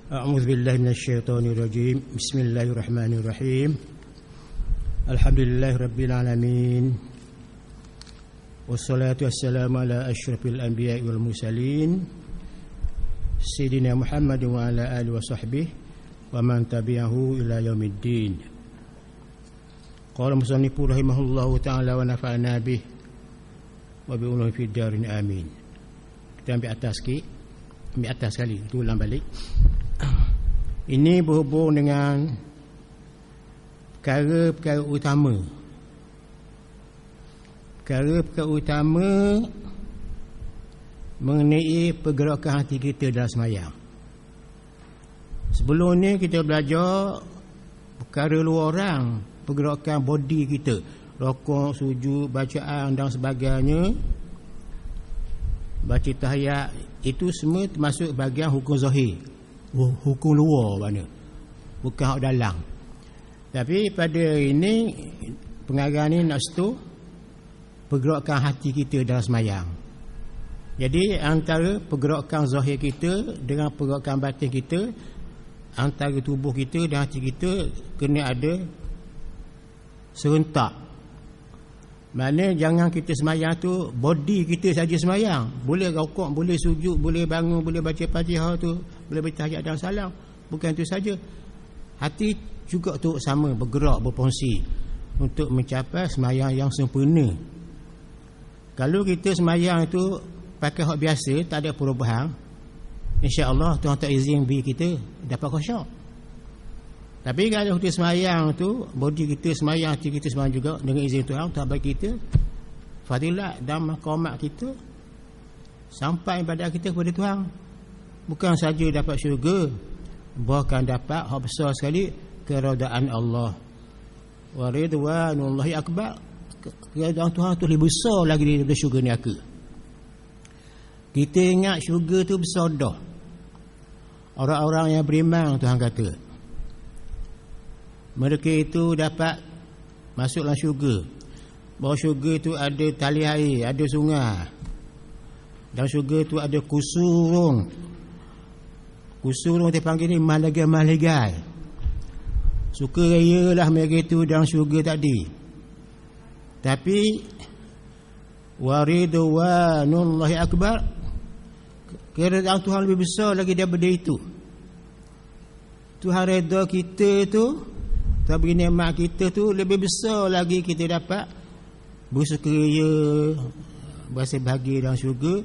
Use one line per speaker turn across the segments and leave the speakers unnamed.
أعوذ بالله من الشيطان الرجيم بسم الله الرحمن الرحيم الحمد لله رب العالمين والصلاة والسلام على أشرف الأنبياء والمرسلين سيدنا محمد وعلى آله وصحبه ومن تبعه إلى يوم الدين. قال المصنف رحمه الله تعالى ونفعنا به وبعلومه في الدارين آمين. Kita ambil atas sikit, ambil atas sekali, tu ulang balik. Ini berhubung dengan perkara-perkara utama. Perkara-perkara utama mengenai pergerakan hati kita dalam sembahyang. Sebelum ni kita belajar perkara luar orang, pergerakan body kita, rokok, sujud, bacaan dan sebagainya, baca tahiyat, itu semua termasuk bahagian hukum zahir, hukum luar mana, bukan hak dalam. Tapi pada ini pengarang ni nak sentuh pergerakan hati kita dalam sembahyang. Jadi antara pergerakan zahir kita dengan pergerakan batin kita, antara tubuh kita dan hati kita kena ada serentak. Maknanya jangan kita sembahyang tu body kita saja sembahyang. Boleh rokok, boleh sujud, boleh bangun, boleh baca Fatihah tu, boleh baca tahiyat dan salam. Bukan itu saja. Hati juga tu sama, bergerak, berfungsi untuk mencapai sembahyang yang sempurna. Kalau kita sembahyang itu pakai hak biasa, tak ada perubahan, insya-Allah Tuhan tak izin bagi kita dapat khusyuk. Tapi kalau kita sembahyang tu, body kita sembahyang, hati kita sembahyang juga, dengan izin Tuhan, Tuhan bagi kita fadilat dan maqamat kita sampai ibadat kita kepada Tuhan. Bukan saja dapat syurga, bahkan dapat hak besar sekali, keredaan Allah. Wa ridwanullahi akbar. Keredaan Tuhan tu lebih besar lagi daripada syurga ni aku. Kita ingat syurga tu besar dah. Orang-orang yang beriman, Tuhan kata, mereka itu dapat masuk dalam syurga. Bahawa syurga itu ada tali air, ada sungai. Dan syurga itu ada kusurung. Kusurung kita panggil ni malagai-malagai. Suka raya lah mereka itu dalam syurga tadi. Tapi waridwanullahi akbar, keredaan Tuhan lebih besar lagi daripada itu. Tuhan redha kita tu, Tuhan beri nikmat kita tu lebih besar lagi, kita dapat bersukaria, berasa bahagia dalam syurga.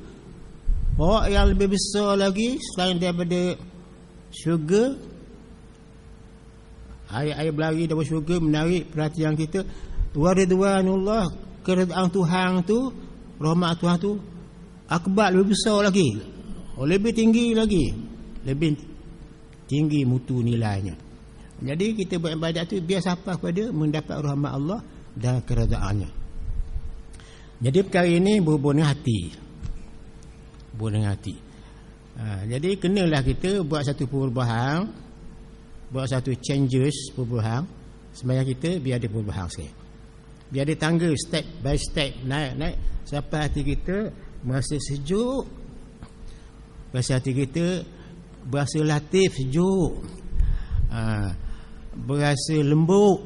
Orang yang lebih besar lagi selain daripada syurga, air berlari dari syurga menarik perhatian kita. Waridwanullah, keredaan Tuhan tu, rahmat Tuhan tu akbar, lebih besar lagi, lebih tinggi lagi, lebih tinggi mutu nilainya. Jadi kita buat ibadat tu biar sampai kepada mendapat rahmat Allah dan keredaannya. Jadi perkara ini berhubung dengan hati, berhubung dengan hati. Jadi kenalah kita buat satu perubahan, buat satu changes, perubahan sembahyang kita, biar ada perubahan sikit, biar ada tangga step by step, naik sampai hati kita merasa sejuk, berasa hati kita berasa latif, sejuk, berasa lembut,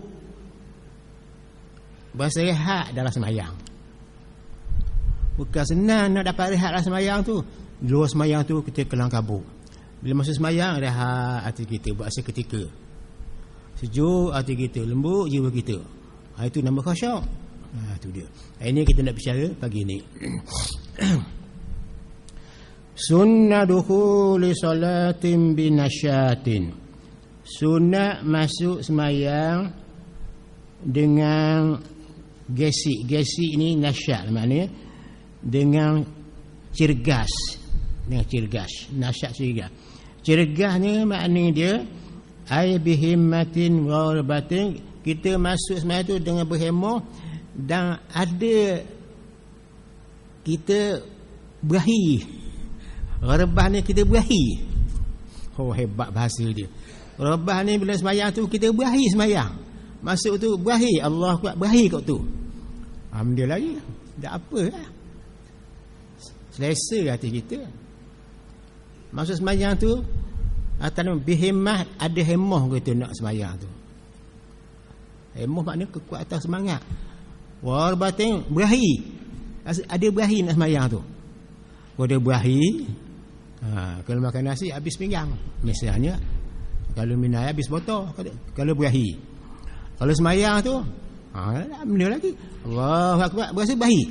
berasa rehat dalam sembahyang. Bukan senang nak dapat rehat dalam sembahyang tu. Di luar sembahyang tu kita kelang kabut. Bila masuk sembahyang, rehat hati kita, berasa ketika sejuk hati kita, lembut jiwa kita. Itu nama khusyuk. Itu dia. Ini kita nak bicara pagi ni. Sunnah dukhuli salatin binasyatin. Sunat masuk sembahyang dengan gesik. Gesik ni nasyat, maknanya dengan cergas, dengan cergas. Nasyat cergas. Cergas ni maknanya dia ay bihimmatin wa rabatin. Kita masuk sembahyang tu dengan berhemah dan ada kita berahi. Rebah ni kita berahi. Oh, hebat bahasa dia. Rebah ni bila sembahyang tu kita berahi sembahyang. Masuk tu berahi, Allah Akbar, berahi kat tu. Alhamdulillah lagi. Tak apa lah. Selesa hati kita. Masuk sembahyang tu Atau bihimmah, ada hemah gitu nak sembahyang tu. Hemah maknanya kekuatan semangat. Warbatin, berahi. Ada berahi nak sembahyang tu. Kalau ada berahi, kalau makan nasi habis pinggang. Misalnya kalau minum air habis botol. Kalau berahi. Kalau sembahyang tu, benda lagi. Allahu Akbar, berasa berahi.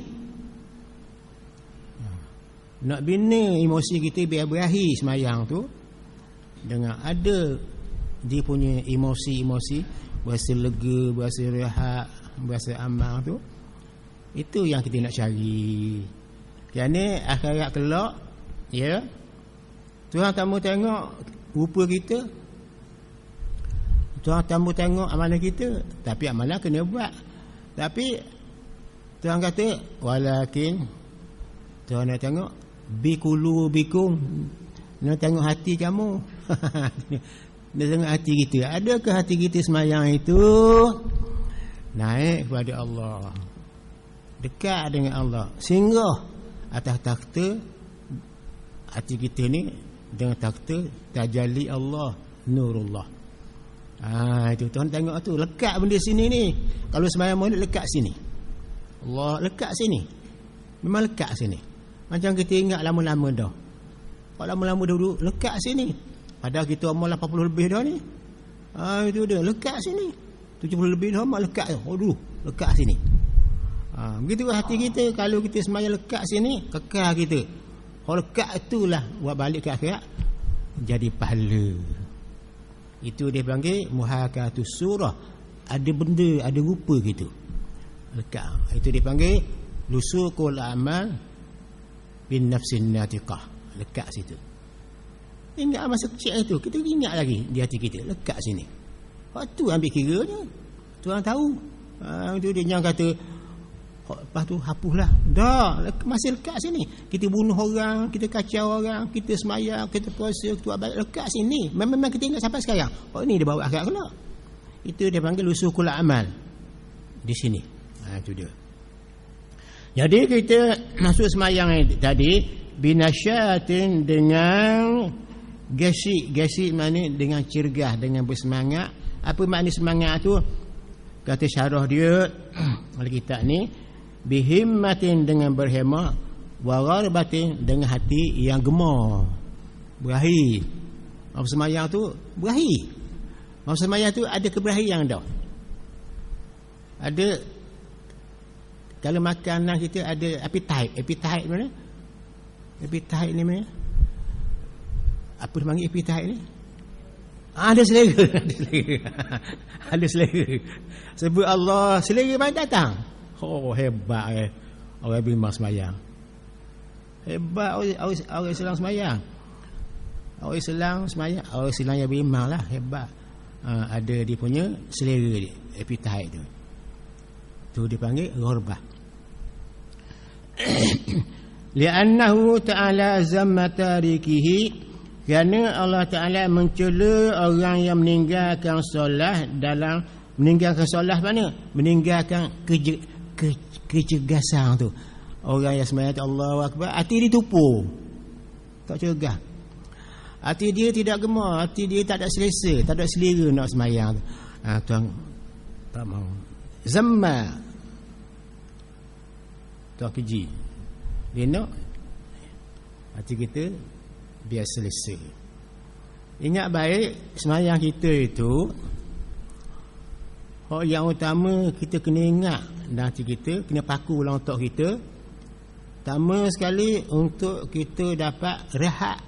Nak bina emosi kita biar berahi sembahyang tu dengan ada dia punya emosi-emosi, berasa lega, berasa rehat, berasa aman tu. Itu yang kita nak cari. Kerana akhirat kelak, ya, Tuhan tamu tengok rupa kita, Tuhan tamu tengok amalan kita, tapi amalan kena buat. Tapi Tuhan kata, walakin Tuhan nak tengok bikulubikum, nak tengok hati kamu. Nak tengok hati kita. Adakah hati kita sembahyang itu naik kepada Allah, dekat dengan Allah, sehingga atas takhta hati kita ni dengan takhta tajalli Allah, nurullah. Itu Tuhan tengok tu, lekat benda sini ni. Kalau sembahyang maulid lekat sini, Allah lekat sini, memang lekat sini. Macam kita ingat lama-lama dah, kalau lama-lama dulu lekat sini. Padahal kita umur 80 lebih dah ni. Itu dia, lekat sini. 70 lebih dah mak lekat tu. Aduh, lekat sini. Begitu hati kita. Kalau kita sembahyang lekat sini, kekal kita. Kalau lekat itulah buat balik ke akhirat jadi pahala. Itu dia panggil muhakatus surah. Ada benda, ada rupa gitu. Lekat. Itu dia panggil lusukul amal bin nafsin natiqah. Lekat situ. Ingat masa kecil itu, kita ingat lagi di hati kita, lekat sini. Waktu ambil kira ni, Tuhan tahu. Itu dia yang kata, lepas tu hapuslah. Dah, masih lekat sini. Kita bunuh orang, kita kacau orang, kita semayang, kita puasa, kita buat balik, lekat sini. Memang kita ingat sampai sekarang. Ini dia bawa akhirat kelak. Itu dia panggil lusukul amal. Di sini. Itu dia. Jadi kita masuk semayang tadi, binasyatin, dengan gasik makna dengan cergah, dengan bersemangat. Apa makna semangat tu? Kata syarah dia Alkitab ni, bihimmatin, dengan berhemah, wararbatin, dengan hati yang gemar, berahi. Apa semayang tu? Berahi. Apa semayang tu ada keberahian dah. Ada, kalau makanan kita ada appetite mana? Appetite ni mana? Apa dia panggil appetite ni? Ada selera. Ada selera. Sebut Allah, selera mana datang? Oh, hebat orang bimbang semayang. Hebat orang Islam semayang. Orang Islam semayang, orang Islam yang bimbang lah, hebat. Ada dia punya selera dia, appetite tu. Tu dipanggil ghurbah. Li'annahu ta'ala zamma tarikihi, kerana Allah Ta'ala mencela orang yang meninggalkan solat dalam, meninggalkan solat mana? Meninggalkan kecergasan tu. Orang yang sembahyang Allahu Akbar, hati dia tupu, tak cergas. Hati dia tidak gemar, hati dia tak ada selesa, tak ada selera nak sembahyang tu. Tuan tak mau. Zamma, tuan keji. Dia nak hati kita biar selesa. Ingat baik, sembahyang kita itu, yang utama kita kena ingat dalam hati kita, kena paku dalam otak kita. Pertama sekali, untuk kita dapat rehat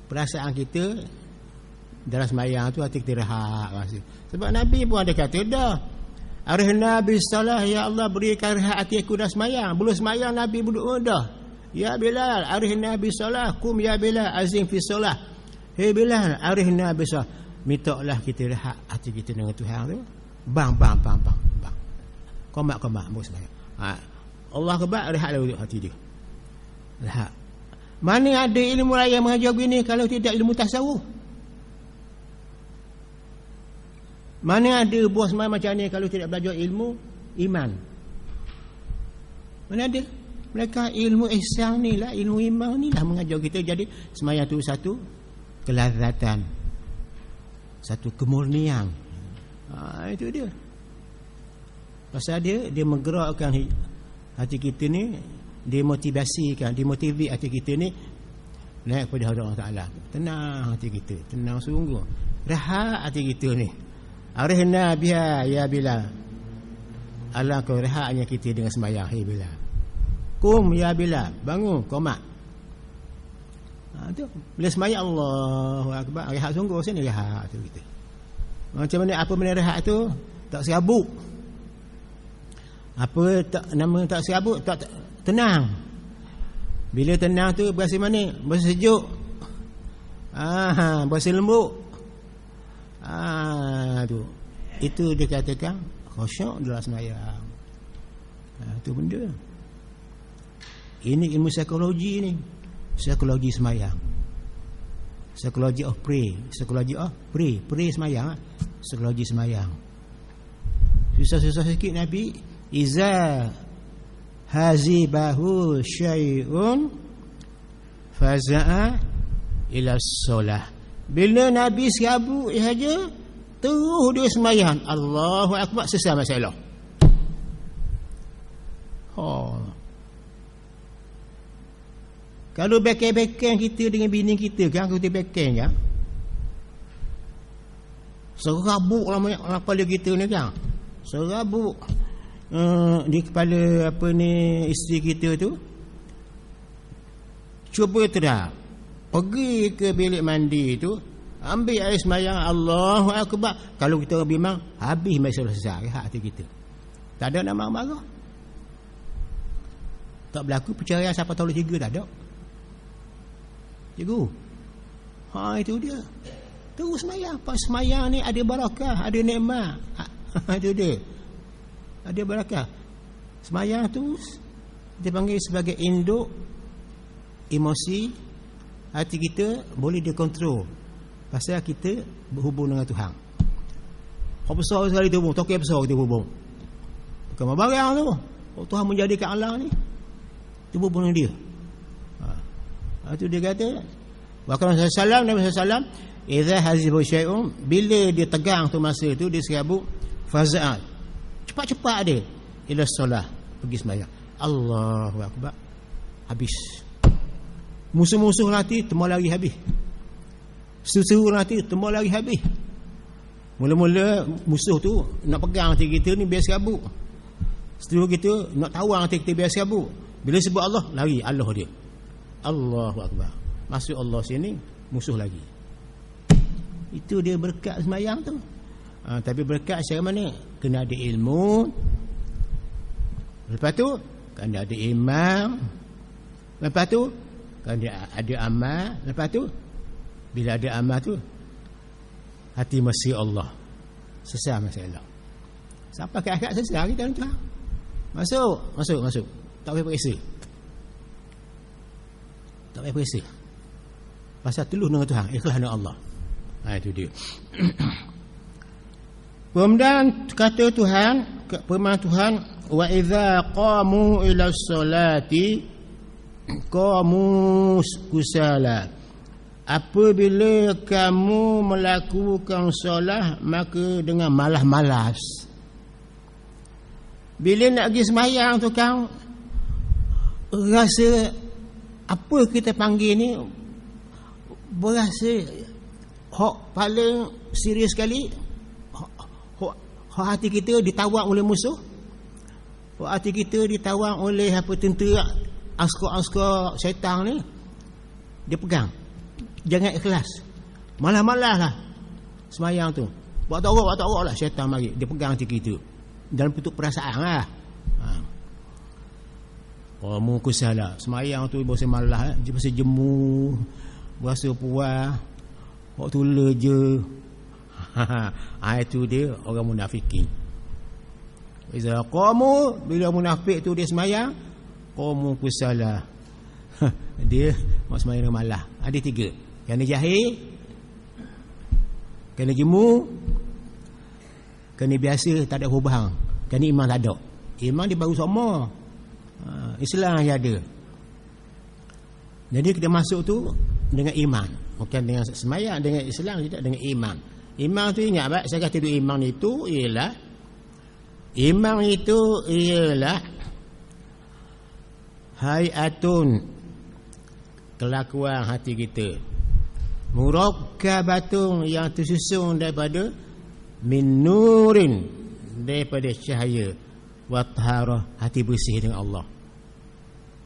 perasaan kita dalam sembahyang tu, hati kita rehat rasa. Sebab Nabi pun ada kata dah, arihna bis salah, ya Allah berikan rehat hati aku dah sembahyang. Belum sembahyang Nabi duduk dah, ya Bilal arihna bis salah, kum ya Bilal azim fi salah. Hei Bilal arihna bis salah, mintalah kita rehat hati kita dengan Tuhan tu. Bang komak bos sembahyang. Allah kebat, rehat dulu hati dia. Rehat. Mana ada ilmu raya mengajar begini kalau tidak ilmu tasawuf? Mana ada buah semai macam ni kalau tidak belajar ilmu iman? Mana ada? Mereka ilmu ihsan ni lah, ilmu iman ni lah mengajar kita. Jadi semayang tu satu kelazatan, satu kemurnian. Itu dia. Pasal dia menggerakkan hati kita ni, dia motivasikan, dia motivate hati kita ni naik kepada hadirat Allah Ta'ala. Tenang hati kita, tenang sungguh. Rehat hati kita ni. Arihna biha ya Bilal. Allah kau rehatnya kita dengan sembahyang. Hei Bilal, kum ya Bilal, bangun, qomat. Tu bila sembahyang Allahu Akbar, rehat sungguh. Sini rehat tu kita. Macam mana, apa benda rehat tu? Tak serabut. Apa tak nama tak serabut, tak tenang. Bila tenang tu berasa mana? Berasa sejuk. Berasa lembut. Tu. Itu dikatakan khusyuk dalam sembahyang. Tu benda. Ini ilmu psikologi ni. Psikologi sembahyang. Psikologi of pray. Psikologi of pray. Pray sembahyang. Psikologi sembahyang. Susah-susah sikit Nabi. Iza hazibahu syai'un faza'a ila solah. Bila Nabi serabut saja, terus dia sembahyang. Allahu Akbar, selesai masalah. Kalau beken-beken kita dengan bini kita kan, kita beken kan, serabut lah kepala kita ni kan, serabut di kepala apa ni isteri kita tu. Cuba terang, pergi ke bilik mandi tu, ambil air sembahyang, Allahu Akbar. Kalau kita bimbang, habis masalah selesai rehat hati kita. Tak ada nak marah. Tak berlaku perceraian siapa tahu tiga, tak ada. Cikgu, itu dia. Terus sembahyang. Pas sembahyang ni ada barakah, ada nikmat. Itu dia. Ada barakah. Sembahyang tu dipanggil sebagai induk emosi hati kita, boleh dikontrol. Pasal kita berhubung dengan Tuhan. Kau besar sekali tu, tokai besar kita berhubung. Bukan barang tu. Tuhan menjadikan Allah ni, tu berhubung dengan dia. Itu dia kata, bahkan Nabi SAW, idza hazibu syai'un, bila dia tegang tu masa tu, dia serabut, faza'at, cepat-cepat dia ila solah, pergi sembahyang. Allahu Akbar, habis. Musuh-musuh nanti temu lari habis. Seru-seru nanti temu lari habis. Mula-mula musuh tu nak pegang hati kita ni biar serabut. Seteru kita nak tawang hati kita biar serabut. Bila sebut Allah, lari Allah dia. Allahu Akbar, masuk Allah sini, musuh lagi. Itu dia berkat sembahyang tu. Tapi berkat secara mana? Kena ada ilmu, lepas tu kena ada iman, lepas tu kena ada amal, lepas tu bila ada amal tu hati masih Allah, selesai masalah. Sampai ke akhirat selesai kita tu. Masuk. Tak payah periksa. Tak payah periksa. Pasal telus dengan Tuhan, ikhlas dengan Allah. Itu dia. Kemudian kata Tuhan, firman Tuhan, wa idza qamu ila sholati qamu kusala. Apabila kamu melakukan solat, maka dengan malas-malas. Bila nak pergi sembahyang tu kan, rasa apa kita panggil ni, berasa hak paling serius sekali, hak hati kita ditawang oleh musuh, hak hati kita ditawang oleh apa tentera, askar-askar syaitan ni, dia pegang. Jangan ikhlas, malah-malah lah sembahyang tu, buat tak orang lah, syaitan mari dia pegang hati kita dalam bentuk perasaan lah. Kamu kusala, sembahyang tu berasa malah, berasa jemu, berasa puas, waktu tula je. Itu dia orang munafikin. Iza qamu, bila munafik tu dia sembahyang, qamu kusala. Dia mak sembahyang malah. Ada tiga. Kena jahil, kena jemu, kena biasa tak ada hubang, kena iman tak ada. Iman dia baru sama, Islam yang ada. Jadi kita masuk tu dengan iman, bukan dengan sembahyang, dengan Islam, tidak dengan iman. Imam tu ingat tak? Saya kata imam itu ialah hayatun, kelakuan hati kita, murakkabatun, yang tersusun daripada min nurin, daripada cahaya, wa taharah, hati bersih dengan Allah.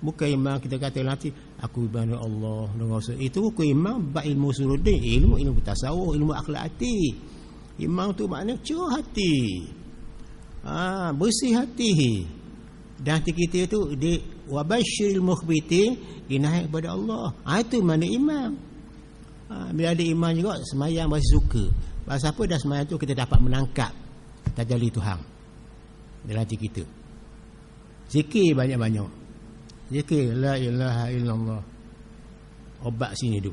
Bukan imam kita kata nanti aku ibadah Allah dengan Rasul. Itu bukan imam bab ilmu usuluddin, ilmu tasawuf, ilmu akhlak hati. Imam tu maknanya cerah hati, bersih hati. Dan hati kita tu di wabasyiril mukhbitin, inaik kepada Allah. Itu mana imam. Bila ada imam juga semayang masih suka. Pasal apa? Dah semayang tu kita dapat menangkap tajalli Tuhan dalam hati kita. Zikir banyak-banyak. Zikir la ilaha illallah. Obat sini tu.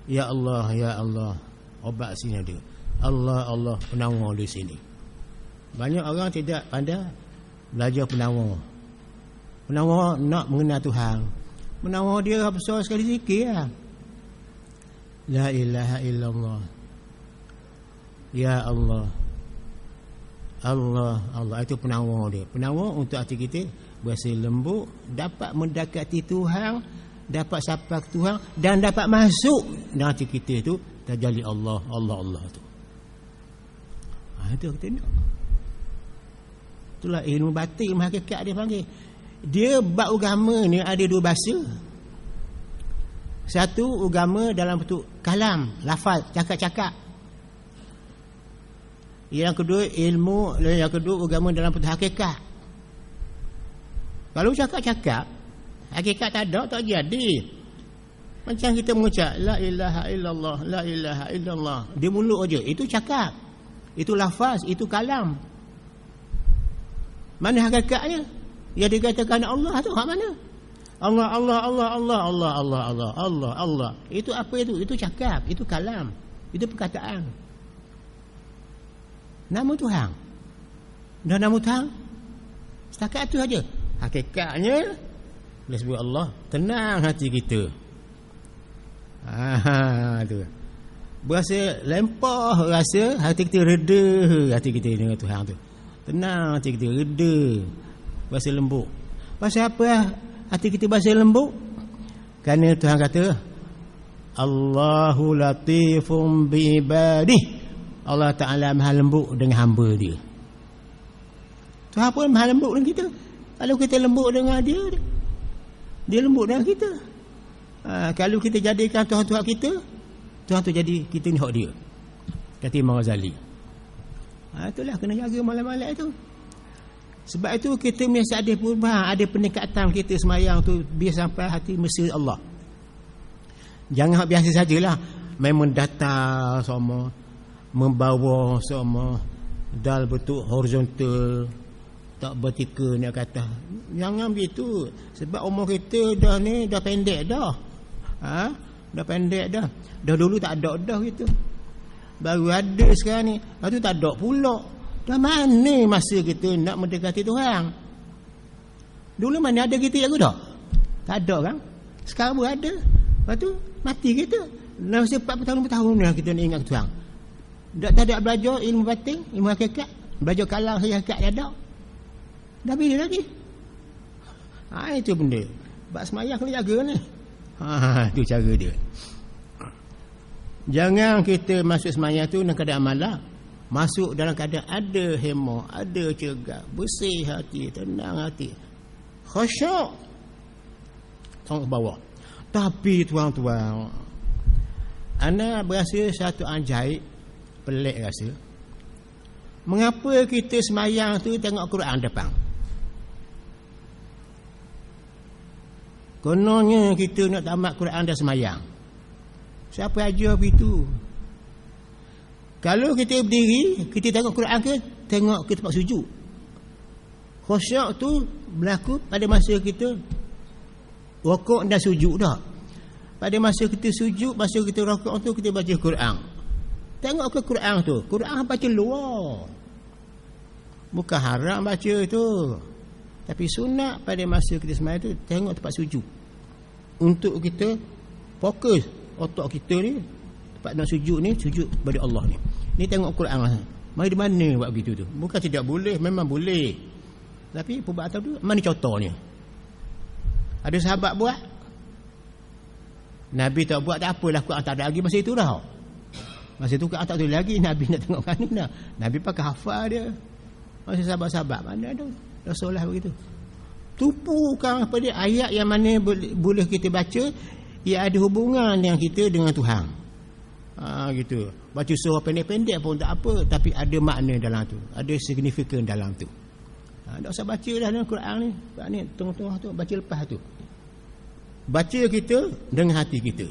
Ya Allah, ya Allah. Obat sini ada. Allah, Allah, penawar di sini. Banyak orang tidak pandai belajar penawar. Penawar nak mengenal Tuhan. Penawar dia besar sekali zikir lah. La ilaha illallah. Ya Allah. Allah, Allah, itu penawar dia. Penawar untuk hati kita berasa lembut, dapat mendekati Tuhan, dapat sapa Tuhan, dan dapat masuk dalam hati kita itu tajalli Allah, Allah, Allah tu. Itu kita nak. Itulah ilmu batin, ilmu hakikat dia panggil. Dia bab agama ni ada dua bahasa. Satu agama dalam bentuk kalam, lafaz, cakap-cakap. Yang kedua ilmu, yang kedua agama dalam bentuk hakikat. Kalau cakap-cakap, hakikat tak ada, tak jadi. Macam kita mengucap la ilaha illallah, la ilaha illallah di mulut aja, itu cakap, itu lafaz, itu kalam. Mana hakikatnya? Yang dikatakan Allah tu hak mana? Allah, Allah, Allah, Allah, Allah, Allah, Allah, Allah, Allah. Itu apa itu? Itu cakap, itu kalam, itu perkataan. Nama Tuhan. Dan nama Tuhan setakat itu saja. Hakikatnya bila sebut Allah, tenang hati kita. Tu. Berasa lempah, rasa hati kita reda, hati kita dengan Tuhan tu. Tenang hati kita, reda, berasa lembut. Pasal apa hati kita berasa lembut? Kerana Tuhan kata Allahu latifum bi ibadihi. Allah Ta'ala maha lembut dengan hamba dia. Tuhan pun maha lembut dengan kita. Kalau kita lembut dengan dia, dia lembut dengan kita. Kalau kita jadikan Tuhan-Tuhan kita, Tuhan tu jadi kita ni hak dia, kata Imam Ghazali. Itulah kena jaga malam-malam itu. Sebab itu kita mesti ada perubahan, ada peningkatan kita semayang tu biar sampai hati mesra Allah. Jangan biasa sajalah main mendatar sama, membawa sama, dal bentuk horizontal, tak vertikal nak kata. Jangan begitu. Sebab umur kita dah ni dah pendek dah. Dah pendek dah. Dah dulu tak ada dah gitu. Baru ada sekarang ni. Lepas tu tak ada pula. Dah mana masa kita nak mendekati Tuhan? Dulu mana ada kita jaga dah? Tak ada kan? Sekarang pun ada. Lepas tu mati kita. Dah masa 40 tahun dah kita nak ingat Tuhan. Tak ada belajar ilmu batin, ilmu hakikat. Belajar kalam saja hakikat ada. Dah bila lagi? Itu benda. Bab semayang kena jaga ni. Itu cara dia. Jangan kita masuk semayang tu dalam keadaan malah. Masuk dalam keadaan ada hemah, ada cegah, bersih hati, tenang hati, khusyuk. Tengok bawah. Tapi tuan-tuan, ana berasa satu ajaib, pelik rasa. Mengapa kita semayang tu tengok Quran depan? Kononnya kita nak tamat Quran dah semayang. Siapa ajar begitu? Kalau kita berdiri, kita tengok Quran ke tengok ke tempat sujud? Khusyuk tu berlaku pada masa kita rukuk dan sujud dah. Pada masa kita sujud, masa kita rukuk tu kita baca Quran. Tengok ke Quran tu. Quran baca luar. Bukan haram baca tu. Tapi sunat pada masa kita semayang tu tengok tempat sujud. Untuk kita fokus otak kita ni Pak nak sujud ni, sujud pada Allah ni. Ni tengok Quran lah. Mari di mana buat begitu tu? Bukan tidak boleh, memang boleh. Tapi perbuatan tu mana contohnya? Ada sahabat buat? Nabi tak buat, tak apalah, Quran tak ada lagi masa itu dah. Masa tu Quran tak ada lagi, Nabi nak tengok mana dah. Nabi pakai hafal dia. Masa sahabat-sahabat mana ada Rasulullah begitu. Tupukan pada ayat yang mana boleh kita baca, ia ada hubungan yang kita dengan Tuhan. Gitu. Baca surah pendek-pendek pun tak apa, tapi ada makna dalam tu, ada signifikan dalam tu. Tak usah baca dah dalam Quran ni. Quran ni tengah-tengah tu baca lepas tu. Baca kita dengan hati kita.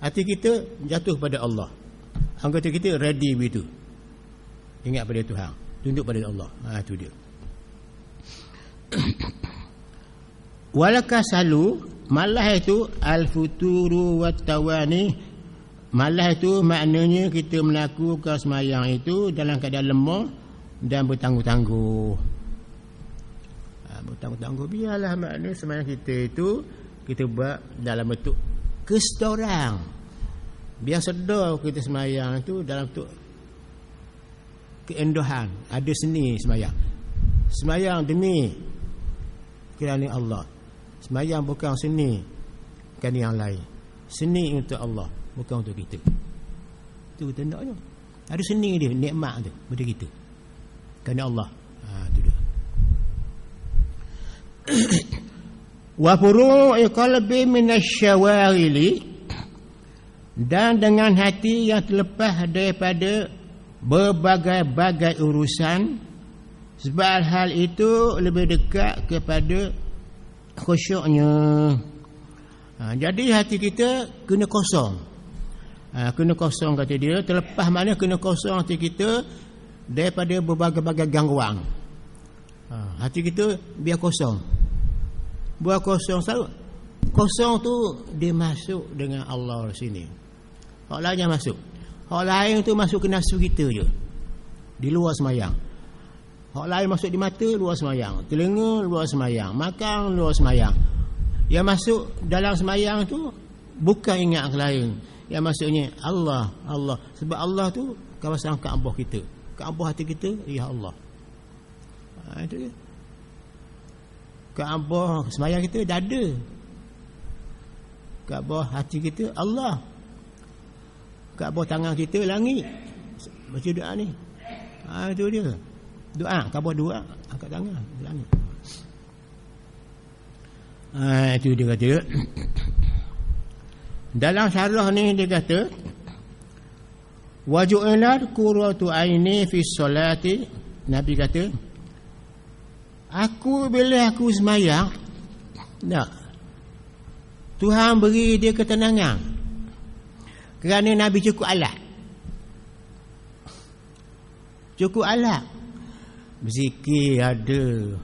Hati kita jatuh pada Allah. Anggota kita ready begitu. Ingat pada Tuhan, tunduk pada Allah. Itu dia. Walaka salu, malah itu al-futuru wat tawani. Malah itu maknanya kita melakukan semayang itu dalam keadaan lemah dan bertangguh-tangguh. Bertangguh-tangguh, biarlah makna semayang kita itu kita buat dalam bentuk kesedaran. Biar sedar kita semayang itu dalam bentuk keendahan. Ada seni semayang. Semayang demi kerana Allah. Semayang bukan seni kerana yang lain. Seni untuk Allah, bukan untuk kita. Itu tandanya. Ada seni dia, nikmat tu pada kita. Kerana Allah. Itu dia. Wa furu'i qalbi minasyawarili, dan dengan hati yang terlepas daripada berbagai-bagai urusan, sebab hal itu lebih dekat kepada khusyuknya. Jadi hati kita kena kosong. Kena kosong kata dia. Terlepas mana kena kosong hati kita daripada berbagai-bagai gangguan. Hati kita biar kosong. Buat kosong selalu. Kosong tu dia masuk dengan Allah di sini. Hak lain yang masuk. Hak lain tu masuk ke nafsu kita je. Di luar semayang. Hak lain masuk di mata, luar semayang. Telinga, luar semayang. Makan, luar semayang. Yang masuk dalam semayang tu bukan ingat yang lain. Yang maksudnya Allah, Allah. Sebab Allah tu kawasan Kaabah kita. Kaabah hati kita, ya Allah. Itu dia. Kaabah semayang kita dada. Kaabah hati kita Allah. Kaabah tangan kita langit. Baca doa ni. Itu dia. Doa, Kaabah doa, angkat tangan langit. Itu dia kata. Dalam syarah ni dia kata, waju'ilad qurratu aini fi sholati. Nabi kata, bila aku semayang, tak, Tuhan beri dia ketenangan. Kerana Nabi cukup alat. Cukup alat. Berzikir ada.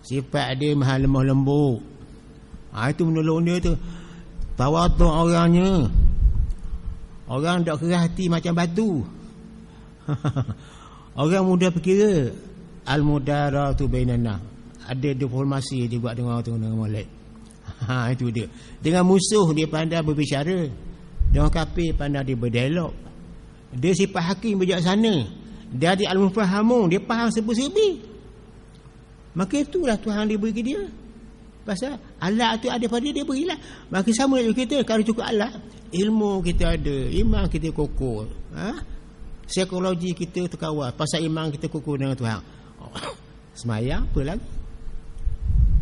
Sifat dia maha lemah lembut. Itu menolong dia tu. Tawaduk orangnya. Orang tak keras hati macam batu. Orang mudah berkira. Al-mudaratu bainana. Ada diplomasi dia buat dengan orang tu, dengan molek. Itu dia. Dengan musuh dia pandai berbicara. Dengan kafir pandai dia berdialog. Dia sifat hakim bijaksana. Dia ada al-mufahamun, dia faham serba-serbi. Maka itulah Tuhan dia beri dia. Pasal alat tu ada pada dia berilah. Maka sama dengan kita, kalau cukup alat, ilmu kita ada, iman kita kokoh, psikologi kita terkawal. Pasal iman kita kokoh dengan Tuhan. Semayang apa lagi?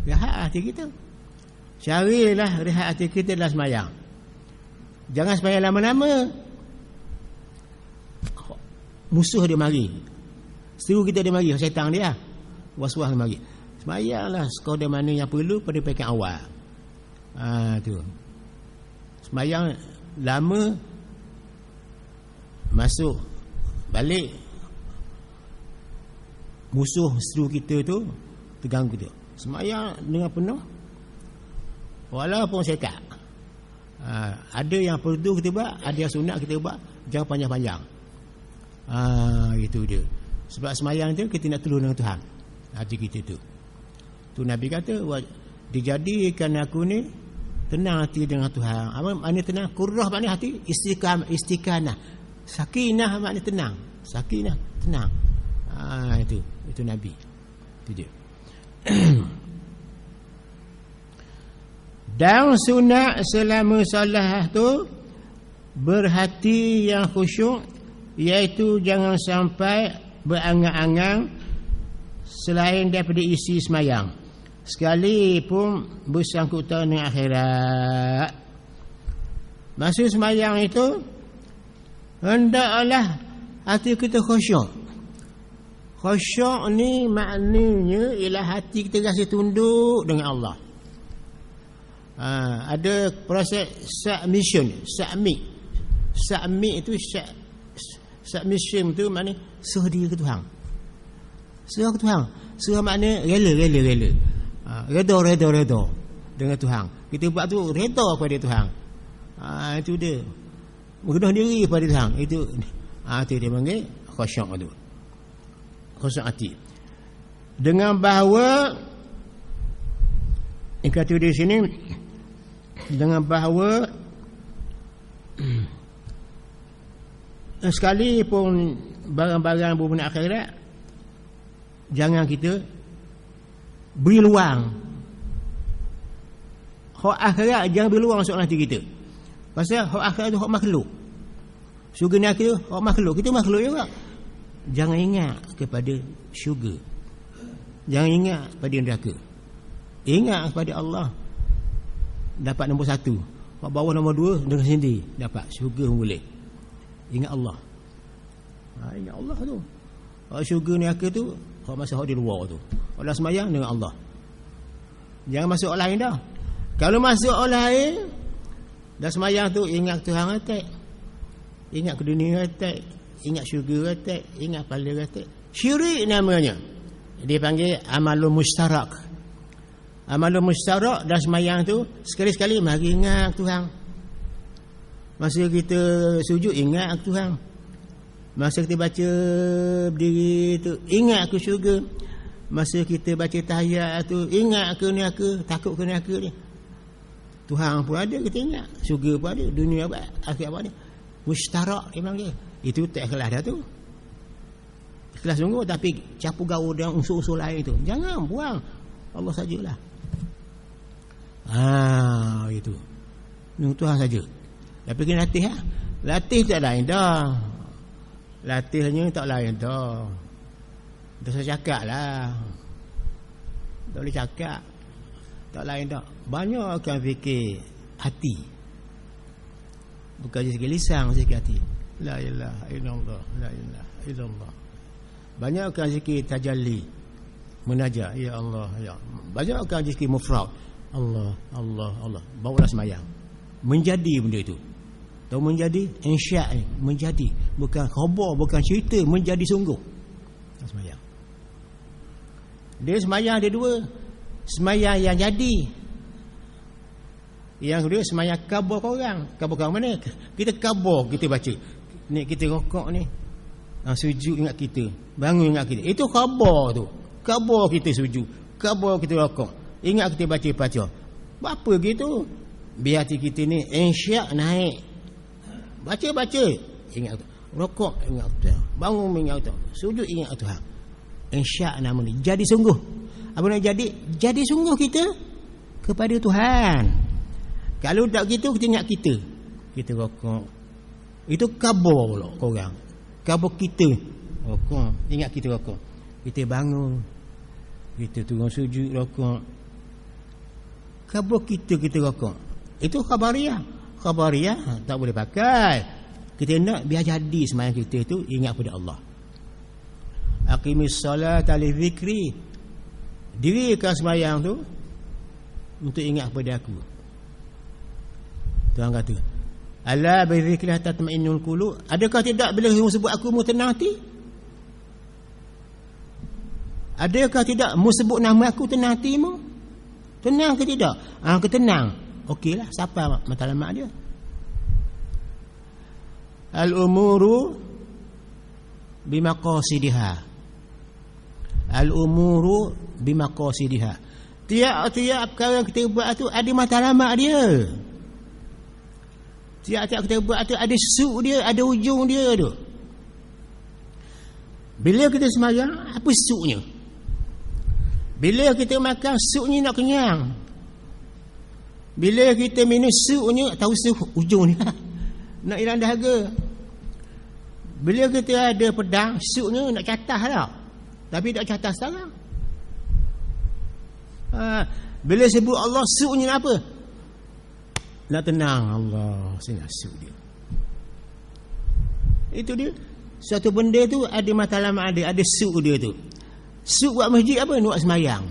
Rehat hati kita. Carilah rehat hati kita dalam semayang. Jangan semayang lama-lama. Musuh dia mari. Seru kita dia mari, syaitan dia. Was-was dia mari. Semayanglah sekadar mana yang perlu pada pekan awal. Tu. Semayang lama, masuk balik, musuh seru kita tu terganggu tu. Semayang dengan penuh, walaupun sekat. Ada yang perlu kita buat, ada yang sunat kita buat. Jangan panjang-panjang. Itu dia. Sebab semayang tu kita nak tolong dengan Tuhan. Hati kita tu. Tu Nabi kata, dijadikan aku ni Tenang hati dengan Tuhan. Apa makna tenang? Qurrah makna hati, istiqamah. Sakinah makna tenang. Sakinah, tenang. Itu Nabi. Itu dia. Dan sunat selama solat tu berhati yang khusyuk, iaitu jangan sampai berangan-angan selain daripada isi semayang, sekalipun bersangkutan dengan akhirat. Masa semayang itu hendaklah hati kita khusyuk. Khusyuk ni maknanya ialah hati kita rasa tunduk dengan Allah. Ada proses submission itu submission tu makna serah diri ke Tuhan. Serah ke Tuhan. Serah makna rela. Reda dengan Tuhan. Kita buat tu reda kepada Tuhan. Itu dia. Merendah diri kepada Tuhan. Itu dia panggil khusyuk tu. Khusyuk hati. Dengan bahawa ini kata di sini, dengan bahawa sekalipun barang-barang berguna akhirat, jangan kita beri luang. Hak akhirat jangan beri luang soal hati kita. Pasal hak akhirat itu hak makhluk. Syurga neraka itu hak makhluk. Kita makhluk juga. Jangan ingat kepada syurga. Jangan ingat pada neraka. Ingat kepada Allah. Dapat nombor 1. Hak bawah nombor 2 dengan sendiri dapat syurga pun boleh. Ingat Allah. Ingat Allah tu. Hak syurga neraka tu hak masa hak di luar tu. Allah semayang dengan Allah. Jangan masuk orang lain dah. Kalau masuk orang lain dah semayang tu, ingat Tuhan atak. Ingat ke dunia atak. Ingat syurga atak. Ingat pahala atak. Syirik namanya. Dia panggil amalul mustarak. Amalul mustarak dan semayang tu sekali-sekali mari ingat Tuhan. Masa kita sujud ingat Tuhan. Masa kita baca berdiri tu ingat ke syurga. Masa kita baca tahiyat tu ingat ke neraka, takut ke neraka ni. Tuhan pun ada kita ingat, syurga pun ada, dunia pun akhirat pun ada. Mustarak dia panggil. Itu tak ikhlas dah tu. Ikhlas sungguh tapi campur gaul dengan unsur-unsur lain tu. Jangan buang. Allah sajalah. Itu. Ini Tuhan saja. Tapi kena latih lah. Latih tak lain dah. Latihnya tak lain dah. Dah saya cakap lah. Tak boleh cakap. Tak lain dah. Banyak akan fikir hati. Bukan sikit lisan, sikit hati. La ilaha illallah, la ilaha illallah. Banyak akan zikir tajalli, munajat, ya Allah, ya. Banyak akan zikir mufrad. Allah, Allah, Allah. Bawalah semayang. Menjadi benda itu. Tahu menjadi? Insya' menjadi. Bukan khabar, bukan cerita, menjadi sungguh. Semayang. Dia semayang ada dua. Semayang yang jadi. Yang kedua semayang kabar korang. Kabar korang mana? Kita kabar, kita baca. Ni kita rokok ni. Sujud ingat kita. Bangun ingat kita. Itu khabar tu. Khabar kita sujud. Khabar kita rokok. Ingat kita baca-baca. Apa gitu? Biar hati kita ni insya' naik. Baca-baca ingat Tuhan. Rokok ingat Tuhan. Bangun ingat Tuhan. Sujud ingat Tuhan. Insya' nama ni. Jadi sungguh. Apa nak jadi? Jadi sungguh kita kepada Tuhan. Kalau tak gitu kita ingat kita. Kita rokok. Itu khabar pula korang. Khabar kita rokok. Ingat kita rokok. Kita bangun. Kita turun sujud rokok. Khabar kita rokok. Itu khabariah. Khabariah tak boleh pakai. Kita nak biar jadi semayang kita itu ingat pada Allah. Aqimis salata li zikri. Dirikan semayang tu untuk ingat pada aku. Tuhan kata, ala bi zikri tatma'innul qulub. Adakah tidak bila kamu sebut aku mu tenang hati? Adakah tidak mu sebut nama aku tenang hatimu? Tenang ke tidak? Ketenang. Okeylah, siapa matlamat dia? Al-umuru bimaqasidiha. Al-umuru bimaqasidiha. Tiap-tiap perkara yang kita buat tu ada matlamat dia. Tiap-tiap kita buat tu ada suk dia, ada ujung dia tu. Bila kita sembahyang, apa suknya? Bila kita makan, suknya nak kenyang. Bila kita minum, suknya tahu ujung dia nak hilang dahaga. Bila kita ada pedang, suknya nak catah dah. Tapi tak catah sekarang. Bila sebut Allah, suknya apa? Nak tenang Allah, saya nak suk dia. Itu dia. Suatu benda tu ada matlamat dia, ada suk dia tu. Suk buat masjid apa? Nak semayang.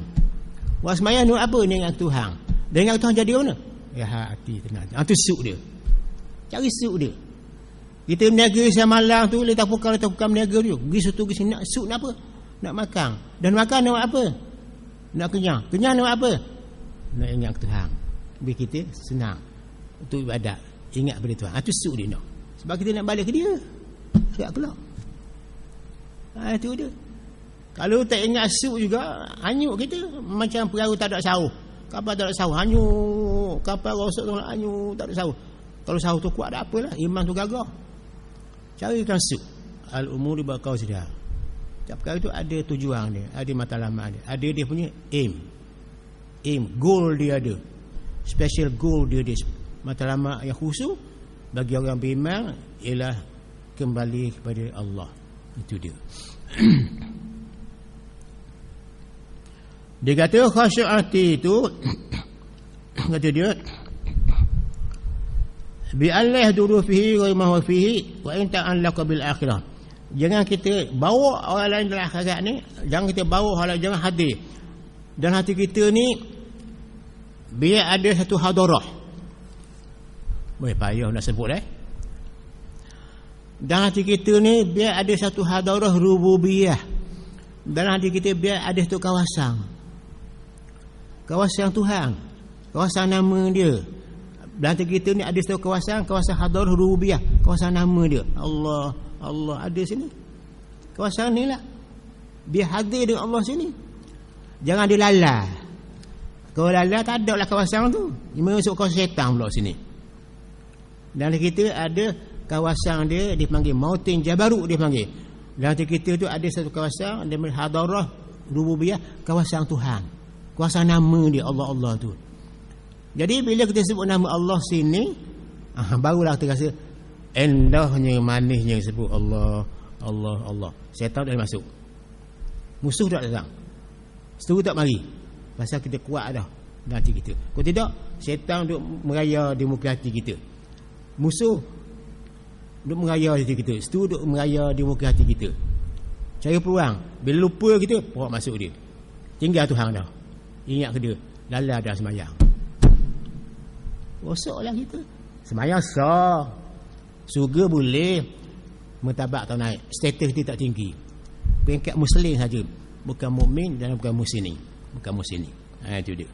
Buat semayang nak apa? Dengan Tuhan. Dengan Tuhan jadi mana? Ya hati tenang. Itu suk dia. Cari suk dia. Kita berniaga siang malam tu, letak pukar berniaga tu. Pergi situ, pergi sini. Nak suk nak apa? Nak makan. Dan makan nak apa? Nak kenyang. Kenyang nak apa? Nak ingat Tuhan. Biar kita senang untuk ibadat. Ingat pada Tuhan. Itu suk dia nak. Sebab kita nak balik ke dia. Siap kelak. Itu dia. Kalau tak ingat suk juga, hanyut kita. Macam perahu tak ada sahur. Kapal tak ada sahur, hanyut. Kapal rosak tu hanyut, tak ada sahur. Kalau sahur tu kuat, tak apalah. Iman tu gagah. Carikan suk. Al-umur bakau sedia. Setiap perkara tu ada tujuan dia, ada matlamat dia, ada dia punya aim, goal dia ada. Special goal dia ada. Matlamat yang khusus bagi orang beriman ialah kembali kepada Allah. Itu dia. Dia kata khasyuk hati itu kata dia bi Allah duru fihi wa ma huwa fihi wa in ta'allaqa bil akhirah. Jangan kita bawa orang lain dalam akhirat ni, jangan kita bawa orang lain, jangan hadir. Dan hati kita ni biar ada satu hadarah. Boleh payah nak sebut Dan hati kita ni biar ada satu hadarah rububiyah. Dan hati kita biar ada satu kawasan. Kawasan Tuhan. Kawasan nama dia. Dan hati kita ni ada satu kawasan hadarah rububiyah. Kawasan nama dia. Allah ada sini. Kawasan ni lah. Biar hadir dengan Allah sini. Jangan dia lalah. Kalau lalah tak ada lah kawasan tu. Dia masuk kawasan syaitan pula sini. Dan kita ada kawasan dia dipanggil Mautin Jabaruk dia panggil. Dan kita tu ada satu kawasan dia hadarah rububiyah, kawasan Tuhan. Kawasan nama dia Allah tu. Jadi bila kita sebut nama Allah sini, barulah kita rasa endahnya, manisnya sebut Allah. Syaitan dah masuk. Musuh tak datang. Seteru tak mari. Pasal kita kuat dah hati kita. Kalau tidak, syaitan duk meraya di muka hati kita. Musuh duk meraya hati kita. Seteru duk meraya di muka hati kita. Cara peluang, bila lupa kita, bawa masuk dia. Tinggal Tuhan dah. Ingat ke dia. Lala dah semayang. Rosaklah kita. Semayang sah. Surga boleh, mertabak tak naik, status dia tak tinggi, peringkat muslim saja, bukan mukmin dan bukan muslim. Itu dia.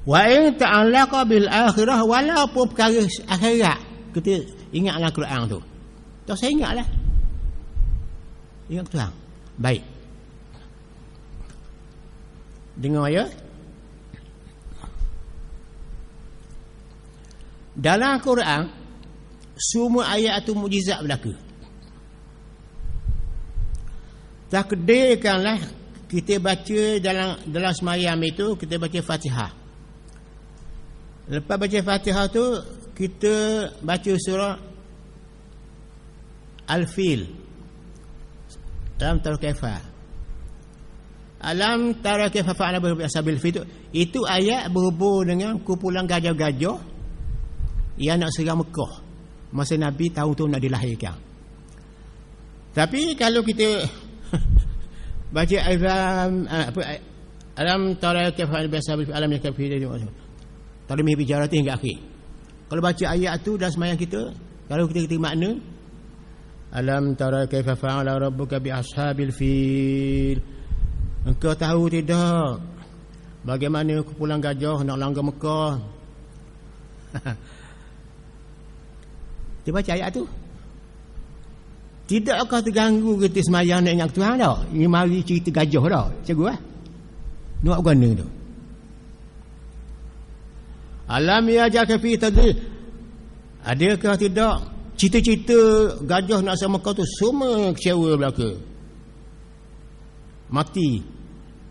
Wa in ta'allaqa bil akhirah, walaupun perkara akhirat kita ingatlah Quran tu. Tak saya ingatlah. Ingat Tuhan. Baik. Dengar ya. Dalam Quran semua ayat itu mukjizat belaka. Takdirkanlah kita baca dalam semayam itu, kita baca Fatihah. Lepas baca Fatihah tu kita baca surah Al-Fil. Alam tara kaifa. Alam tara kaifa fa'ala bi ashabil fil. Itu ayat berhubung dengan kumpulan gajah-gajah yang nak serang Mekah masa Nabi tahu tu nak dilahirkan. Tapi kalau kita baca alam tara kaifa biasa alam yakfi dia tarimih bijarati hingga akhir. Kalau baca ayat tu dalam sembahyang kita, kalau kita makna alam tara kaifa fa'ala rabbuka bi ashabil fil, engkau tahu tidak bagaimana kumpulan gajah nak langgar Mekah? Dia baca ayat tu, tidak akan terganggu kita semayang nak ingat Tuhan dah. Ini mari cerita gajah dah. Cikgu Nak guna tu. Alam yajaka fi tadil. Adakah tidak cita-cita gajah nak sama kau tu semua kecewa belaka. Mati